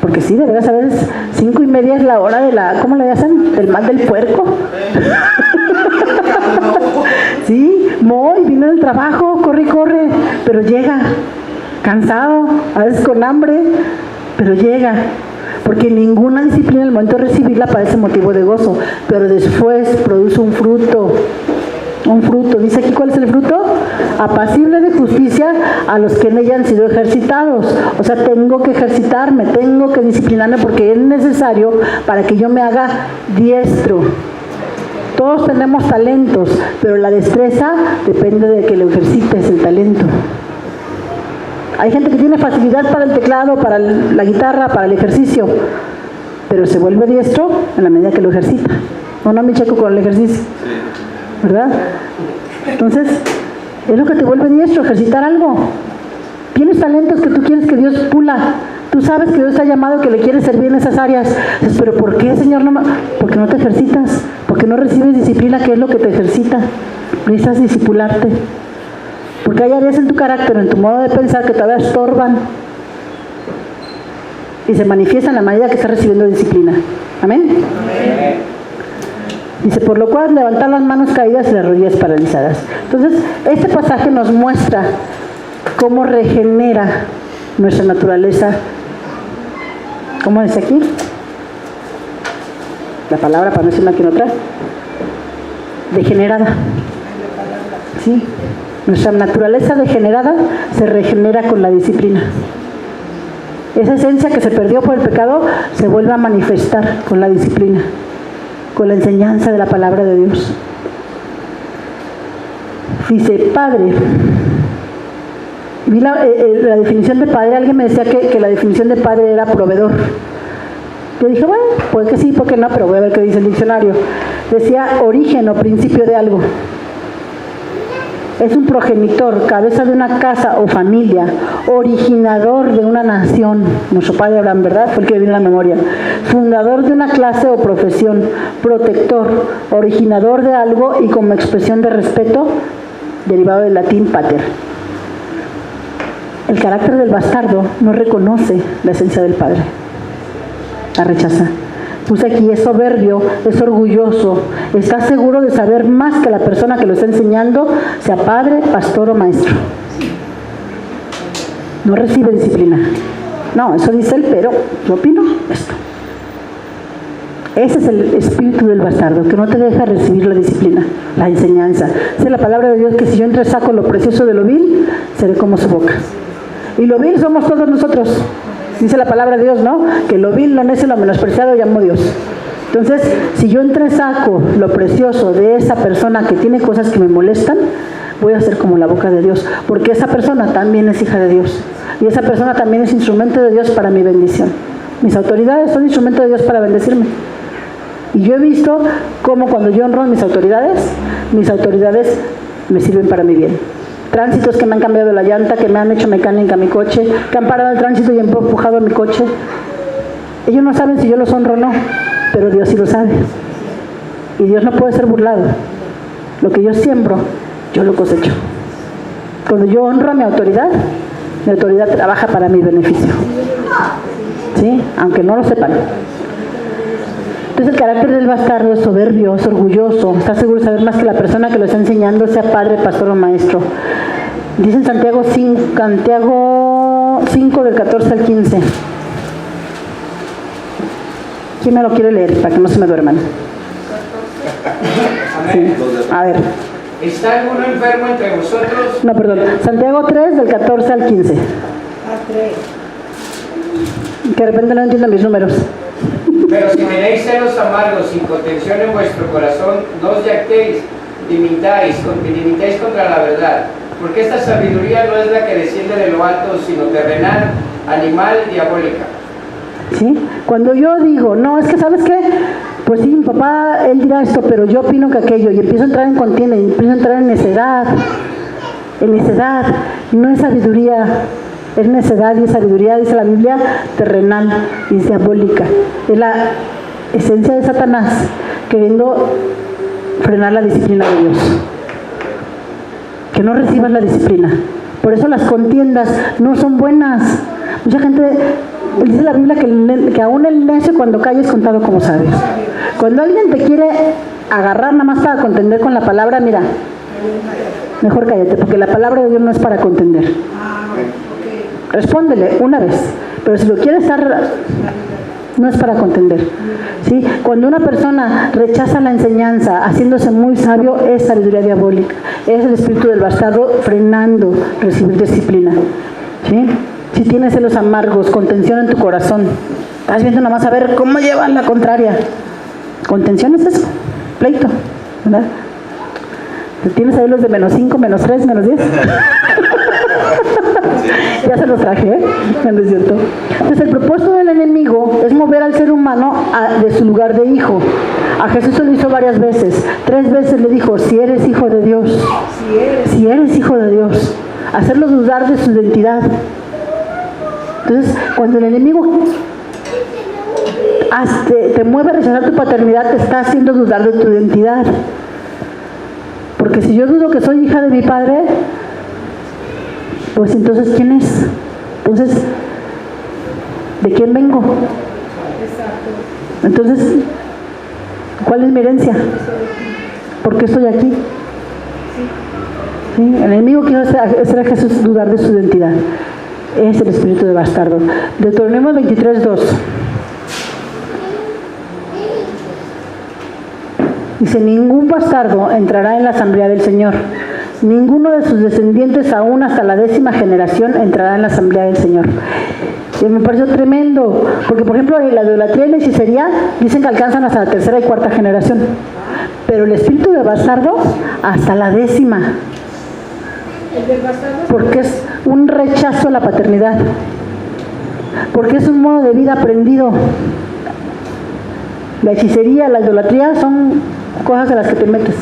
[SPEAKER 1] Porque sí, de veras, a veces 5:30 es la hora de ¿cómo le hacen? Del mal del puerco. Sí, vino del trabajo, corre, pero llega, cansado, a veces con hambre, pero llega. Porque ninguna disciplina en el momento de recibirla parece motivo de gozo, pero después produce un fruto Un fruto. Dice aquí, ¿cuál es el fruto? Apacible de justicia a los que en ella han sido ejercitados. O sea, tengo que ejercitarme, tengo que disciplinarme porque es necesario para que yo me haga diestro. Todos tenemos talentos, pero la destreza depende de que lo ejercites el talento. Hay gente que tiene facilidad para el teclado, para la guitarra, para el ejercicio, pero se vuelve diestro en la medida que lo ejercita. No me checo con el ejercicio, ¿verdad? Entonces, es lo que te vuelve diestro, ejercitar algo. Tienes talentos que tú quieres que Dios pula. Tú sabes que Dios te ha llamado, que le quieres servir en esas áreas. Dices, pero ¿por qué, Señor? Porque no te ejercitas, porque no recibes disciplina, que es lo que te ejercita. Necesitas discipularte. Porque hay áreas en tu carácter, en tu modo de pensar, que todavía estorban. Y se manifiesta en la medida que estás recibiendo disciplina. ¿Amén? Amén. Dice, por lo cual levantar las manos caídas y las rodillas paralizadas. Entonces, este pasaje nos muestra cómo regenera nuestra naturaleza. ¿Cómo dice aquí? La palabra, para no decir una que no otra. Degenerada. ¿Sí? Nuestra naturaleza degenerada se regenera con la disciplina. Esa esencia que se perdió por el pecado se vuelve a manifestar con la disciplina, con la enseñanza de la palabra de Dios. Dice, Padre. Vi la definición de padre. Alguien me decía que la definición de padre era proveedor. Yo dije, bueno, puede que sí, puede que no, pero voy a ver qué dice el diccionario. Decía origen o principio de algo. Es un progenitor, cabeza de una casa o familia, originador de una nación. Nuestro padre Abraham, ¿verdad? Fue el que viene en la memoria. Fundador de una clase o profesión, protector, originador de algo y como expresión de respeto, derivado del latín pater. El carácter del bastardo no reconoce la esencia del padre, la rechaza. Puse aquí, es soberbio, es orgulloso, está seguro de saber más que la persona que lo está enseñando, sea padre, pastor o maestro. No recibe disciplina. No, eso dice él, pero yo opino esto. Ese es el espíritu del bastardo, que no te deja recibir la disciplina, la enseñanza. Dice la palabra de Dios que si yo entre saco lo precioso de lo vil, seré como su boca. Y lo vil somos todos nosotros. Dice la palabra de Dios, ¿no? Que lo vil, lo necio, lo menospreciado llamó Dios. Entonces, si yo entre saco lo precioso de esa persona que tiene cosas que me molestan, voy a ser como la boca de Dios, porque esa persona también es hija de Dios. Y esa persona también es instrumento de Dios para mi bendición. Mis autoridades son instrumento de Dios para bendecirme. Y yo he visto cómo cuando yo honro a mis autoridades me sirven para mi bien. Tránsitos que me han cambiado la llanta, que me han hecho mecánica a mi coche, que han parado el tránsito y han empujado a mi coche. Ellos no saben si yo los honro o no, pero Dios sí lo sabe. Y Dios no puede ser burlado. Lo que yo siembro, yo lo cosecho. Cuando yo honro a mi autoridad trabaja para mi beneficio. ¿Sí? Aunque no lo sepan. Entonces el carácter del bastardo es soberbio, es orgulloso, está seguro de saber más que la persona que lo está enseñando, sea padre, pastor o maestro. Dice en Santiago 5 del 14 al 15. ¿Quién me lo quiere leer para que no se me duerman? Sí. A ver.
[SPEAKER 3] ¿Está alguno enfermo entre vosotros?
[SPEAKER 1] No, perdón. Santiago 3 del 14 al 15. Que de repente no entiendo mis números.
[SPEAKER 3] Pero si tenéis celos amargos sin contención en vuestro corazón, no os jactéis, limitáis contra la verdad. Porque esta sabiduría no es la que desciende de lo alto, sino terrenal, animal, diabólica. ¿Sí?
[SPEAKER 1] Cuando yo digo, no, es que ¿sabes qué? Pues sí, mi papá, él dirá esto, pero yo opino que aquello, y empiezo a entrar en contienda, y empiezo a entrar en necedad. No es sabiduría. Es necedad y sabiduría, dice la Biblia, terrenal y diabólica. Es la esencia de Satanás queriendo frenar la disciplina de Dios. Que no recibas la disciplina. Por eso las contiendas no son buenas. Mucha gente, dice la Biblia que aún el necio cuando cae es contado como sabio. Cuando alguien te quiere agarrar nada más para contender con la palabra, mira, mejor cállate, porque la palabra de Dios no es para contender. Respóndele una vez, pero si lo quieres estar no es para contender. ¿Sí? Cuando una persona rechaza la enseñanza, haciéndose muy sabio, es sabiduría diabólica. Es el espíritu del bastardo frenando recibir disciplina. ¿Sí? Si tienes celos amargos, contención en tu corazón, estás viendo nada más a ver cómo llevan la contraria. Contención es eso, pleito, ¿verdad? ¿Tienes ahí los de -5, -3, -10? Ya se los traje, ¿eh? No es cierto. Entonces el propósito del enemigo es mover al ser humano de su lugar de hijo. A Jesús se lo hizo varias veces. 3 veces le dijo, si eres hijo de Dios, si eres hijo de Dios, hacerlo dudar de su identidad. Entonces, cuando el enemigo te mueve a rechazar tu paternidad, te está haciendo dudar de tu identidad. Porque si yo dudo que soy hija de mi padre, pues entonces, ¿quién es? Entonces, ¿de quién vengo? Entonces, ¿cuál es mi herencia? ¿Por qué estoy aquí? ¿Sí? El enemigo quiere hacer a Jesús dudar de su identidad. Es el espíritu de bastardo. Deuteronomio 23:2. Dice, ningún bastardo entrará en la asamblea del Señor. Ninguno de sus descendientes, aún hasta la 10ª generación, entrará en la asamblea del Señor. Y me pareció tremendo, porque por ejemplo la idolatría y la hechicería dicen que alcanzan hasta la 3ª y 4ª generación, pero el espíritu de bastardo hasta la 10ª, porque es un rechazo a la paternidad, porque es un modo de vida aprendido. La hechicería, la idolatría son cosas a las que te metes,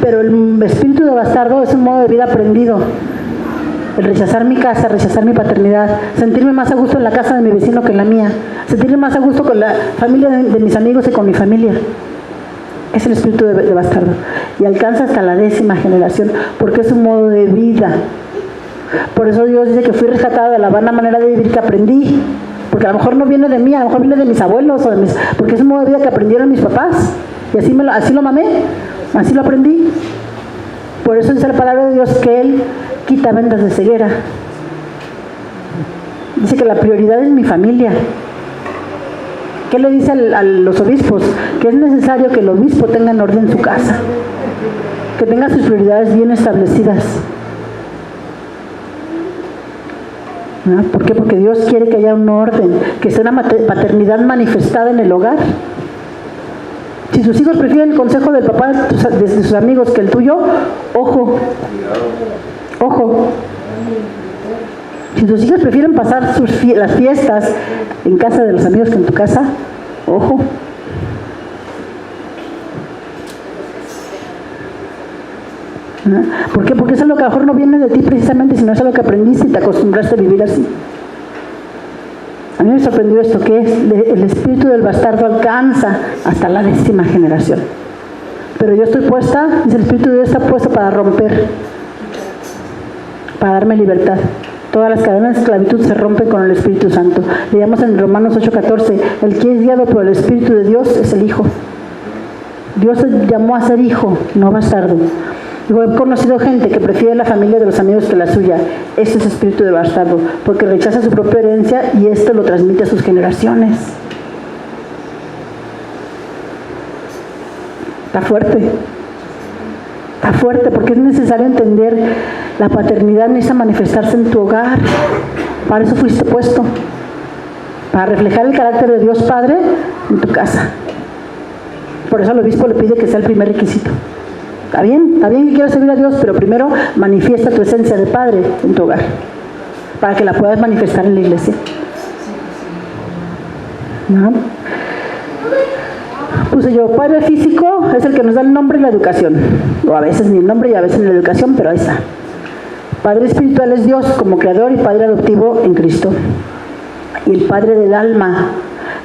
[SPEAKER 1] pero el espíritu de bastardo es un modo de vida aprendido. El rechazar mi casa, rechazar mi paternidad, sentirme más a gusto en la casa de mi vecino que en la mía, sentirme más a gusto con la familia de mis amigos y con mi familia. Es el espíritu de bastardo. Y alcanza hasta la 10ª generación, porque es un modo de vida. Por eso Dios dice que fui rescatada de la vana manera de vivir que aprendí. Porque a lo mejor no viene de mí, a lo mejor viene de mis abuelos, porque es un modo de vida que aprendieron mis papás. Y así lo mamé, así lo aprendí. Por eso dice la palabra de Dios que Él quita vendas de ceguera. Dice que la prioridad es mi familia. ¿Qué le dice a los obispos? Que es necesario que el obispo tenga en orden su casa, que tenga sus prioridades bien establecidas. ¿No? ¿Por qué? Porque Dios quiere que haya un orden, que sea una paternidad manifestada en el hogar. Si sus hijos prefieren el consejo del papá de sus amigos que el tuyo, ojo, ojo. Si tus hijos prefieren pasar las fiestas en casa de los amigos que en tu casa, ojo. ¿No? ¿Por qué? Porque eso es lo que a lo mejor no viene de ti precisamente, sino es lo que aprendiste y te acostumbraste a vivir así. A mí me sorprendió esto, que es el espíritu del bastardo alcanza hasta la 10ª generación. Pero yo estoy puesta, dice el espíritu de Dios está puesto para romper, para darme libertad. Todas las cadenas de esclavitud se rompen con el Espíritu Santo. Leíamos en Romanos 8:14, el que es guiado por el Espíritu de Dios es el Hijo. Dios se llamó a ser hijo, no bastardo. Yo he conocido gente que prefiere la familia de los amigos que la suya. Ese es espíritu de bastardo, porque rechaza su propia herencia y esto lo transmite a sus generaciones. Está fuerte. Está fuerte, porque es necesario entender la paternidad necesita manifestarse en tu hogar. Para eso fuiste puesto, para reflejar el carácter de Dios Padre en tu casa. Por eso el obispo le pide que sea el primer requisito. Está bien que quieras servir a Dios, pero primero manifiesta tu esencia de padre en tu hogar, para que la puedas manifestar en la iglesia. ¿No? Puse yo, padre físico es el que nos da el nombre y la educación, o a veces ni el nombre y a veces ni la educación, pero ahí está. Padre espiritual es Dios como creador y padre adoptivo en Cristo. Y el padre del alma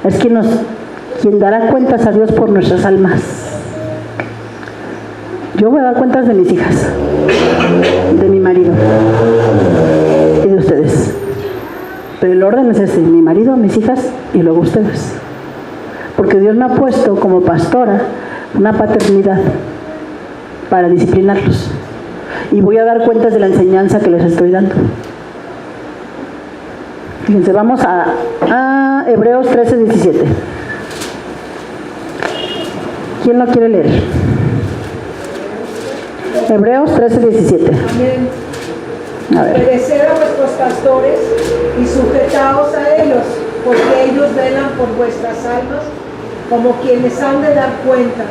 [SPEAKER 1] es quien dará cuentas a Dios por nuestras almas. Yo voy a dar cuentas de mis hijas, de mi marido y de ustedes. Pero el orden es ese, mi marido, mis hijas y luego ustedes. Porque Dios me ha puesto como pastora una paternidad para disciplinarlos. Y voy a dar cuentas de la enseñanza que les estoy dando. Fíjense, vamos a Hebreos 13:17. ¿Quién lo quiere leer? Hebreos 13:17.
[SPEAKER 2] Amén.
[SPEAKER 1] A ver.
[SPEAKER 2] Obedeced a vuestros pastores y sujetaos a ellos, porque ellos velan por vuestras almas como quienes han de dar cuenta,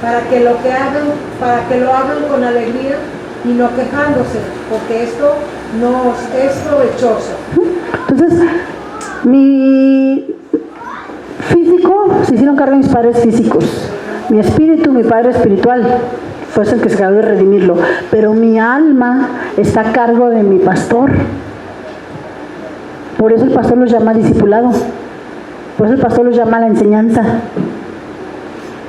[SPEAKER 2] para que lo hagan con alegría y no quejándose, porque esto no os es provechoso.
[SPEAKER 1] Entonces, mi físico se hicieron cargo de mis padres físicos, mi espíritu, mi padre espiritual fue el que se encargó de redimirlo, pero mi alma está a cargo de mi pastor. Por eso el pastor los llama discipulado, por eso el pastor los llama la enseñanza,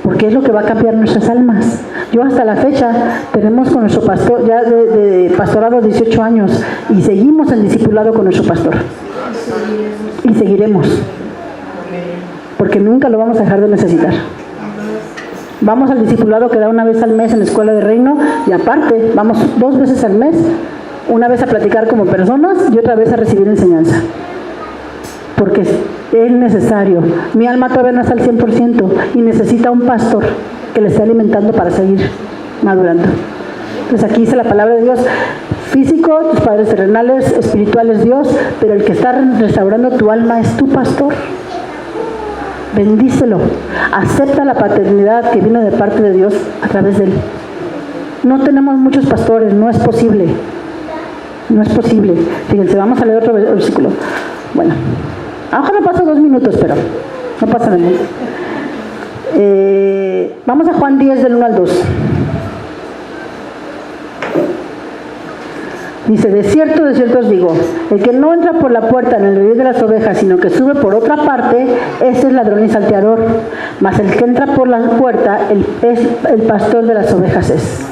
[SPEAKER 1] porque es lo que va a cambiar nuestras almas. Yo hasta la fecha tenemos con nuestro pastor ya de pastorado 18 años y seguimos en discipulado con nuestro pastor y seguiremos, porque nunca lo vamos a dejar de necesitar. Vamos al discipulado que da una vez al mes en la escuela de reino y aparte vamos 2 veces al mes, una vez a platicar como personas y otra vez a recibir enseñanza, porque es necesario. Mi alma todavía no está al 100% y necesita un pastor que le esté alimentando para seguir madurando. Entonces aquí dice la palabra de Dios: físico, tus padres terrenales, espirituales Dios, pero el que está restaurando tu alma es tu pastor. Bendícelo, acepta la paternidad que viene de parte de Dios a través de él. No tenemos muchos pastores, no es posible. No es posible. Fíjense, vamos a leer otro versículo. Bueno, ojalá paso 2 minutos, pero no pasa nada. Vamos a Juan 10 del 1 al 2. Dice: de cierto os digo, el que no entra por la puerta en el redil de las ovejas, sino que sube por otra parte, ese es ladrón y salteador. Mas el que entra por la puerta, el pastor de las ovejas es.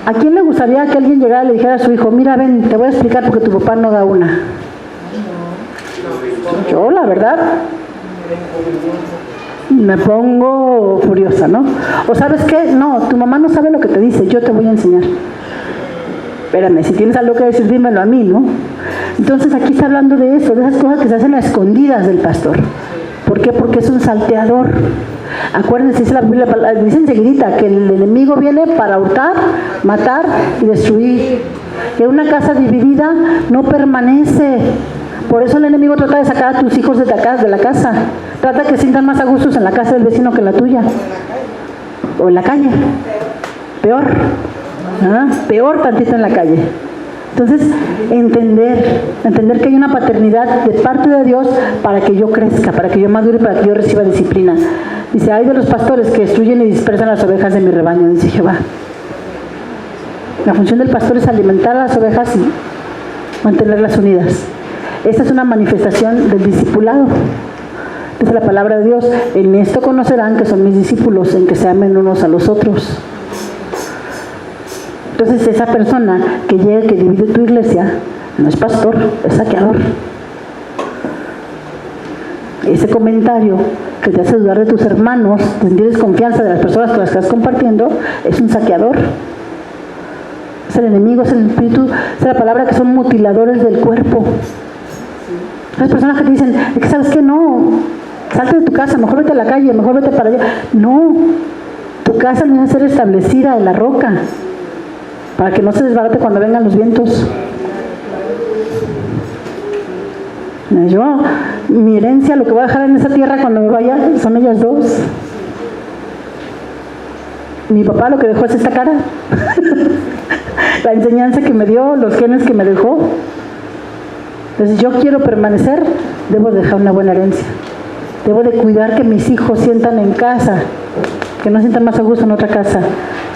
[SPEAKER 1] ¿A quién le gustaría que alguien llegara y le dijera a su hijo: mira, ven, te voy a explicar porque tu papá no da una? Yo, la verdad, me pongo furiosa, ¿no? O ¿sabes qué? No, tu mamá no sabe lo que te dice, yo te voy a enseñar. Espérame, si tienes algo que decir, dímelo a mí, ¿no? Entonces aquí está hablando de eso, de esas cosas que se hacen a escondidas del pastor. ¿Por qué? Porque es un salteador. Acuérdense, dice la Biblia, dice enseguidita que el enemigo viene para hurtar, matar y destruir. Que una casa dividida no permanece. Por eso el enemigo trata de sacar a tus hijos de la casa. Trata que sientan más a gustos en la casa del vecino que en la tuya. O en la calle. Peor. Peor tantito en la calle. Entonces, entender que hay una paternidad de parte de Dios para que yo crezca, para que yo madure, para que yo reciba disciplina. Dice: hay de los pastores que destruyen y dispersan las ovejas de mi rebaño, dice Jehová. La función del pastor es alimentar a las ovejas y mantenerlas unidas. Esta es una manifestación del discipulado. Dice la palabra de Dios: en esto conocerán que son mis discípulos, en que se amen unos a los otros. Entonces esa persona que llega, que divide tu iglesia, no es pastor, es saqueador. Ese comentario que te hace dudar de tus hermanos, sentir desconfianza de las personas con las que estás compartiendo, es un saqueador. Es el enemigo, es el espíritu, es la palabra que son mutiladores del cuerpo. Las personas que te dicen: es que sabes que no, salte de tu casa, mejor vete a la calle, mejor vete para allá. No, tu casa debe ser establecida en la roca, para que no se desbarate cuando vengan los vientos. Yo, mi herencia, lo que voy a dejar en esa tierra cuando me vaya, son ellas dos. Mi papá lo que dejó es esta cara. La enseñanza que me dio, los genes que me dejó. Entonces, yo quiero permanecer, debo dejar una buena herencia. Debo de cuidar que mis hijos sientan en casa, que no sientan más a gusto en otra casa.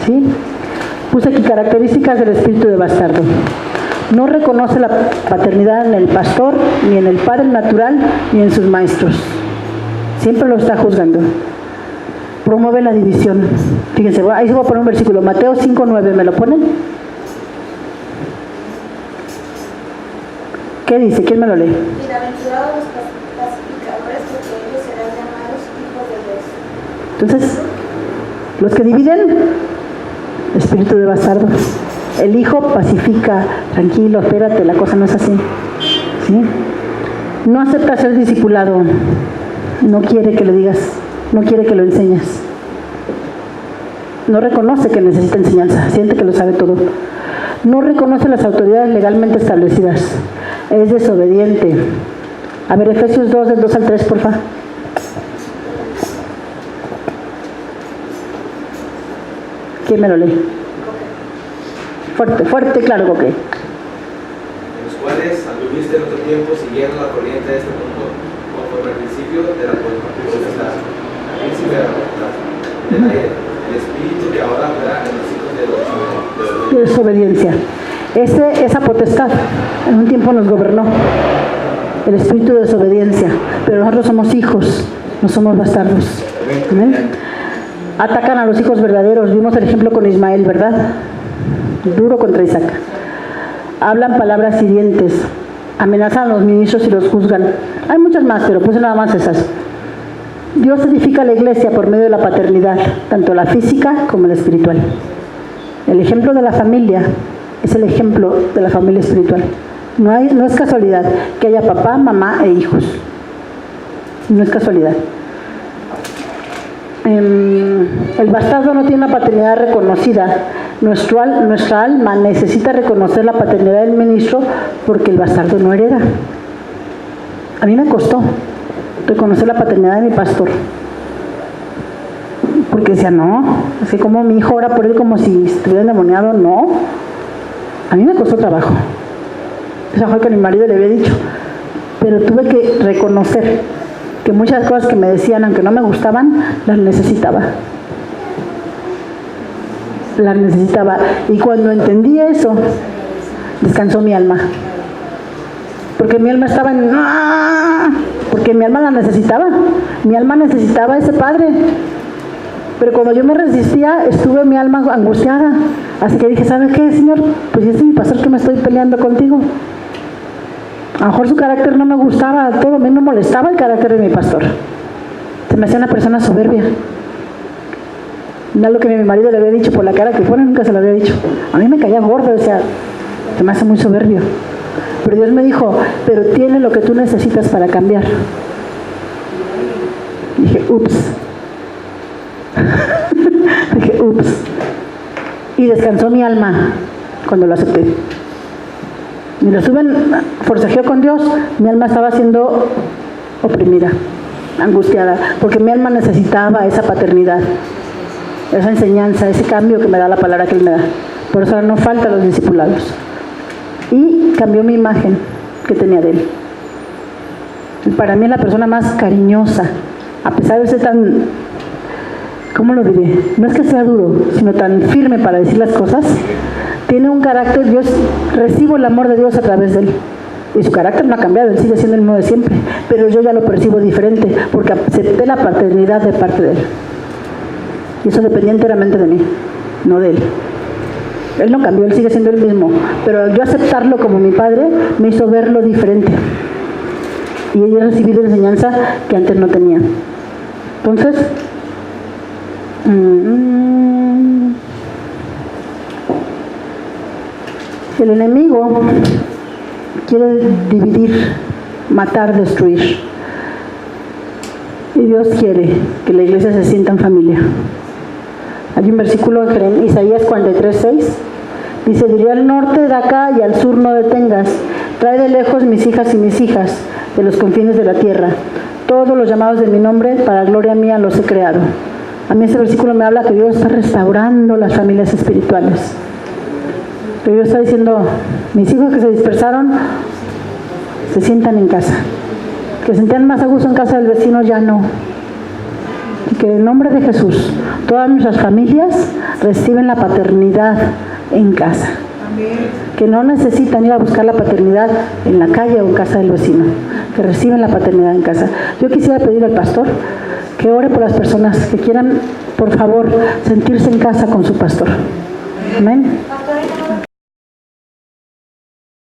[SPEAKER 1] ¿Sí? Puse aquí características del espíritu de bastardo. No reconoce la paternidad en el pastor, ni en el padre natural, ni en sus maestros. Siempre lo está juzgando. Promueve la división. Fíjense, ahí se va a poner un versículo, Mateo 5:9, ¿me lo ponen? ¿Qué dice? ¿Quién me lo lee?
[SPEAKER 4] Bienaventurados los pacificadores, porque ellos serán llamados hijos de Dios.
[SPEAKER 1] Entonces, los que dividen, espíritu de bastardo. El hijo pacifica, tranquilo, espérate, la cosa no es así. ¿Sí? No acepta ser discipulado, no quiere que le digas, no quiere que lo enseñes. No reconoce que necesita enseñanza, siente que lo sabe todo. No reconoce las autoridades legalmente establecidas, es desobediente. A ver, Efesios 2, del 2 al 3, por favor. ¿Quién me lo lee? Fuerte, fuerte, claro, ok.
[SPEAKER 5] En los cuales anduviste en otro tiempo siguiendo la corriente de este mundo, conforme al principio de la potestad, al principio de la potestad, el espíritu que ahora opera en los hijos de
[SPEAKER 1] desobediencia. Esa potestad en un tiempo nos gobernó, el espíritu de desobediencia, pero nosotros somos hijos, no somos bastardos. ¿Amén? Atacan a los hijos verdaderos, vimos el ejemplo con Ismael, ¿verdad? Duro contra Isaac. Hablan palabras hirientes, amenazan a los ministros y los juzgan. Hay muchas más, pero puse nada más esas. Dios edifica la iglesia por medio de la paternidad, tanto la física como la espiritual. El ejemplo de la familia es el ejemplo de la familia espiritual. No es casualidad que haya papá, mamá e hijos. No es casualidad. El bastardo no tiene una paternidad reconocida. Nuestra alma necesita reconocer la paternidad del ministro porque el bastardo no hereda. A mí me costó reconocer la paternidad de mi pastor. Porque decía, no, así como mi hijo ora por él como si estuviera endemoniado, no. A mí me costó trabajo. Eso fue que mi marido le había dicho. Pero tuve que reconocer que muchas cosas que me decían, aunque no me gustaban, las necesitaba. Las necesitaba. Y cuando entendí eso, descansó mi alma. Porque mi alma estaba en... Porque mi alma la necesitaba. Mi alma necesitaba a ese padre. Pero cuando yo me resistía, estuve mi alma angustiada. Así que dije, ¿sabes qué, Señor? Pues este es mi pastor que me estoy peleando contigo. A lo mejor su carácter no me gustaba, todo, a mí me molestaba el carácter de mi pastor. Se me hacía una persona soberbia. No es lo que mi marido le había dicho, por la cara que pone, nunca se lo había dicho. A mí me caía gordo, o sea, se me hace muy soberbio. Pero Dios me dijo, pero tiene lo que tú necesitas para cambiar. Dije, ups. Dije, ups. Y descansó mi alma cuando lo acepté. Y lo estuve en forcejeo con Dios, mi alma estaba siendo oprimida, angustiada, porque mi alma necesitaba esa paternidad, esa enseñanza, ese cambio que me da la palabra que Él me da. Por eso no falta los discipulados. Y cambió mi imagen que tenía de Él. Y para mí es la persona más cariñosa, a pesar de ser tan, ¿cómo lo diré? No es que sea duro, sino tan firme para decir las cosas. Tiene un carácter, yo recibo el amor de Dios a través de Él. Y su carácter no ha cambiado, Él sigue siendo el mismo de siempre. Pero yo ya lo percibo diferente, porque acepté la paternidad de parte de Él. Y eso dependía enteramente de mí, no de Él. Él no cambió, Él sigue siendo el mismo. Pero yo aceptarlo como mi padre me hizo verlo diferente. Y yo he recibido enseñanza que antes no tenía. Entonces, el enemigo quiere dividir, matar, destruir. Y Dios quiere que la iglesia se sienta en familia. Hay un versículo en Isaías 43:6. Dice, diré al norte de acá y al sur no detengas. Trae de lejos mis hijas y mis hijas, de los confines de la tierra. Todos los llamados de mi nombre, para gloria mía los he creado. A mí ese versículo me habla que Dios está restaurando las familias espirituales. Pero Dios está diciendo, mis hijos que se dispersaron, se sientan en casa. Que se sentían más a gusto en casa del vecino, ya no. Y que en el nombre de Jesús, todas nuestras familias reciben la paternidad en casa. Que no necesitan ir a buscar la paternidad en la calle o en casa del vecino. Que reciben la paternidad en casa. Yo quisiera pedir al pastor que ore por las personas que quieran, por favor, sentirse en casa con su pastor. Amén.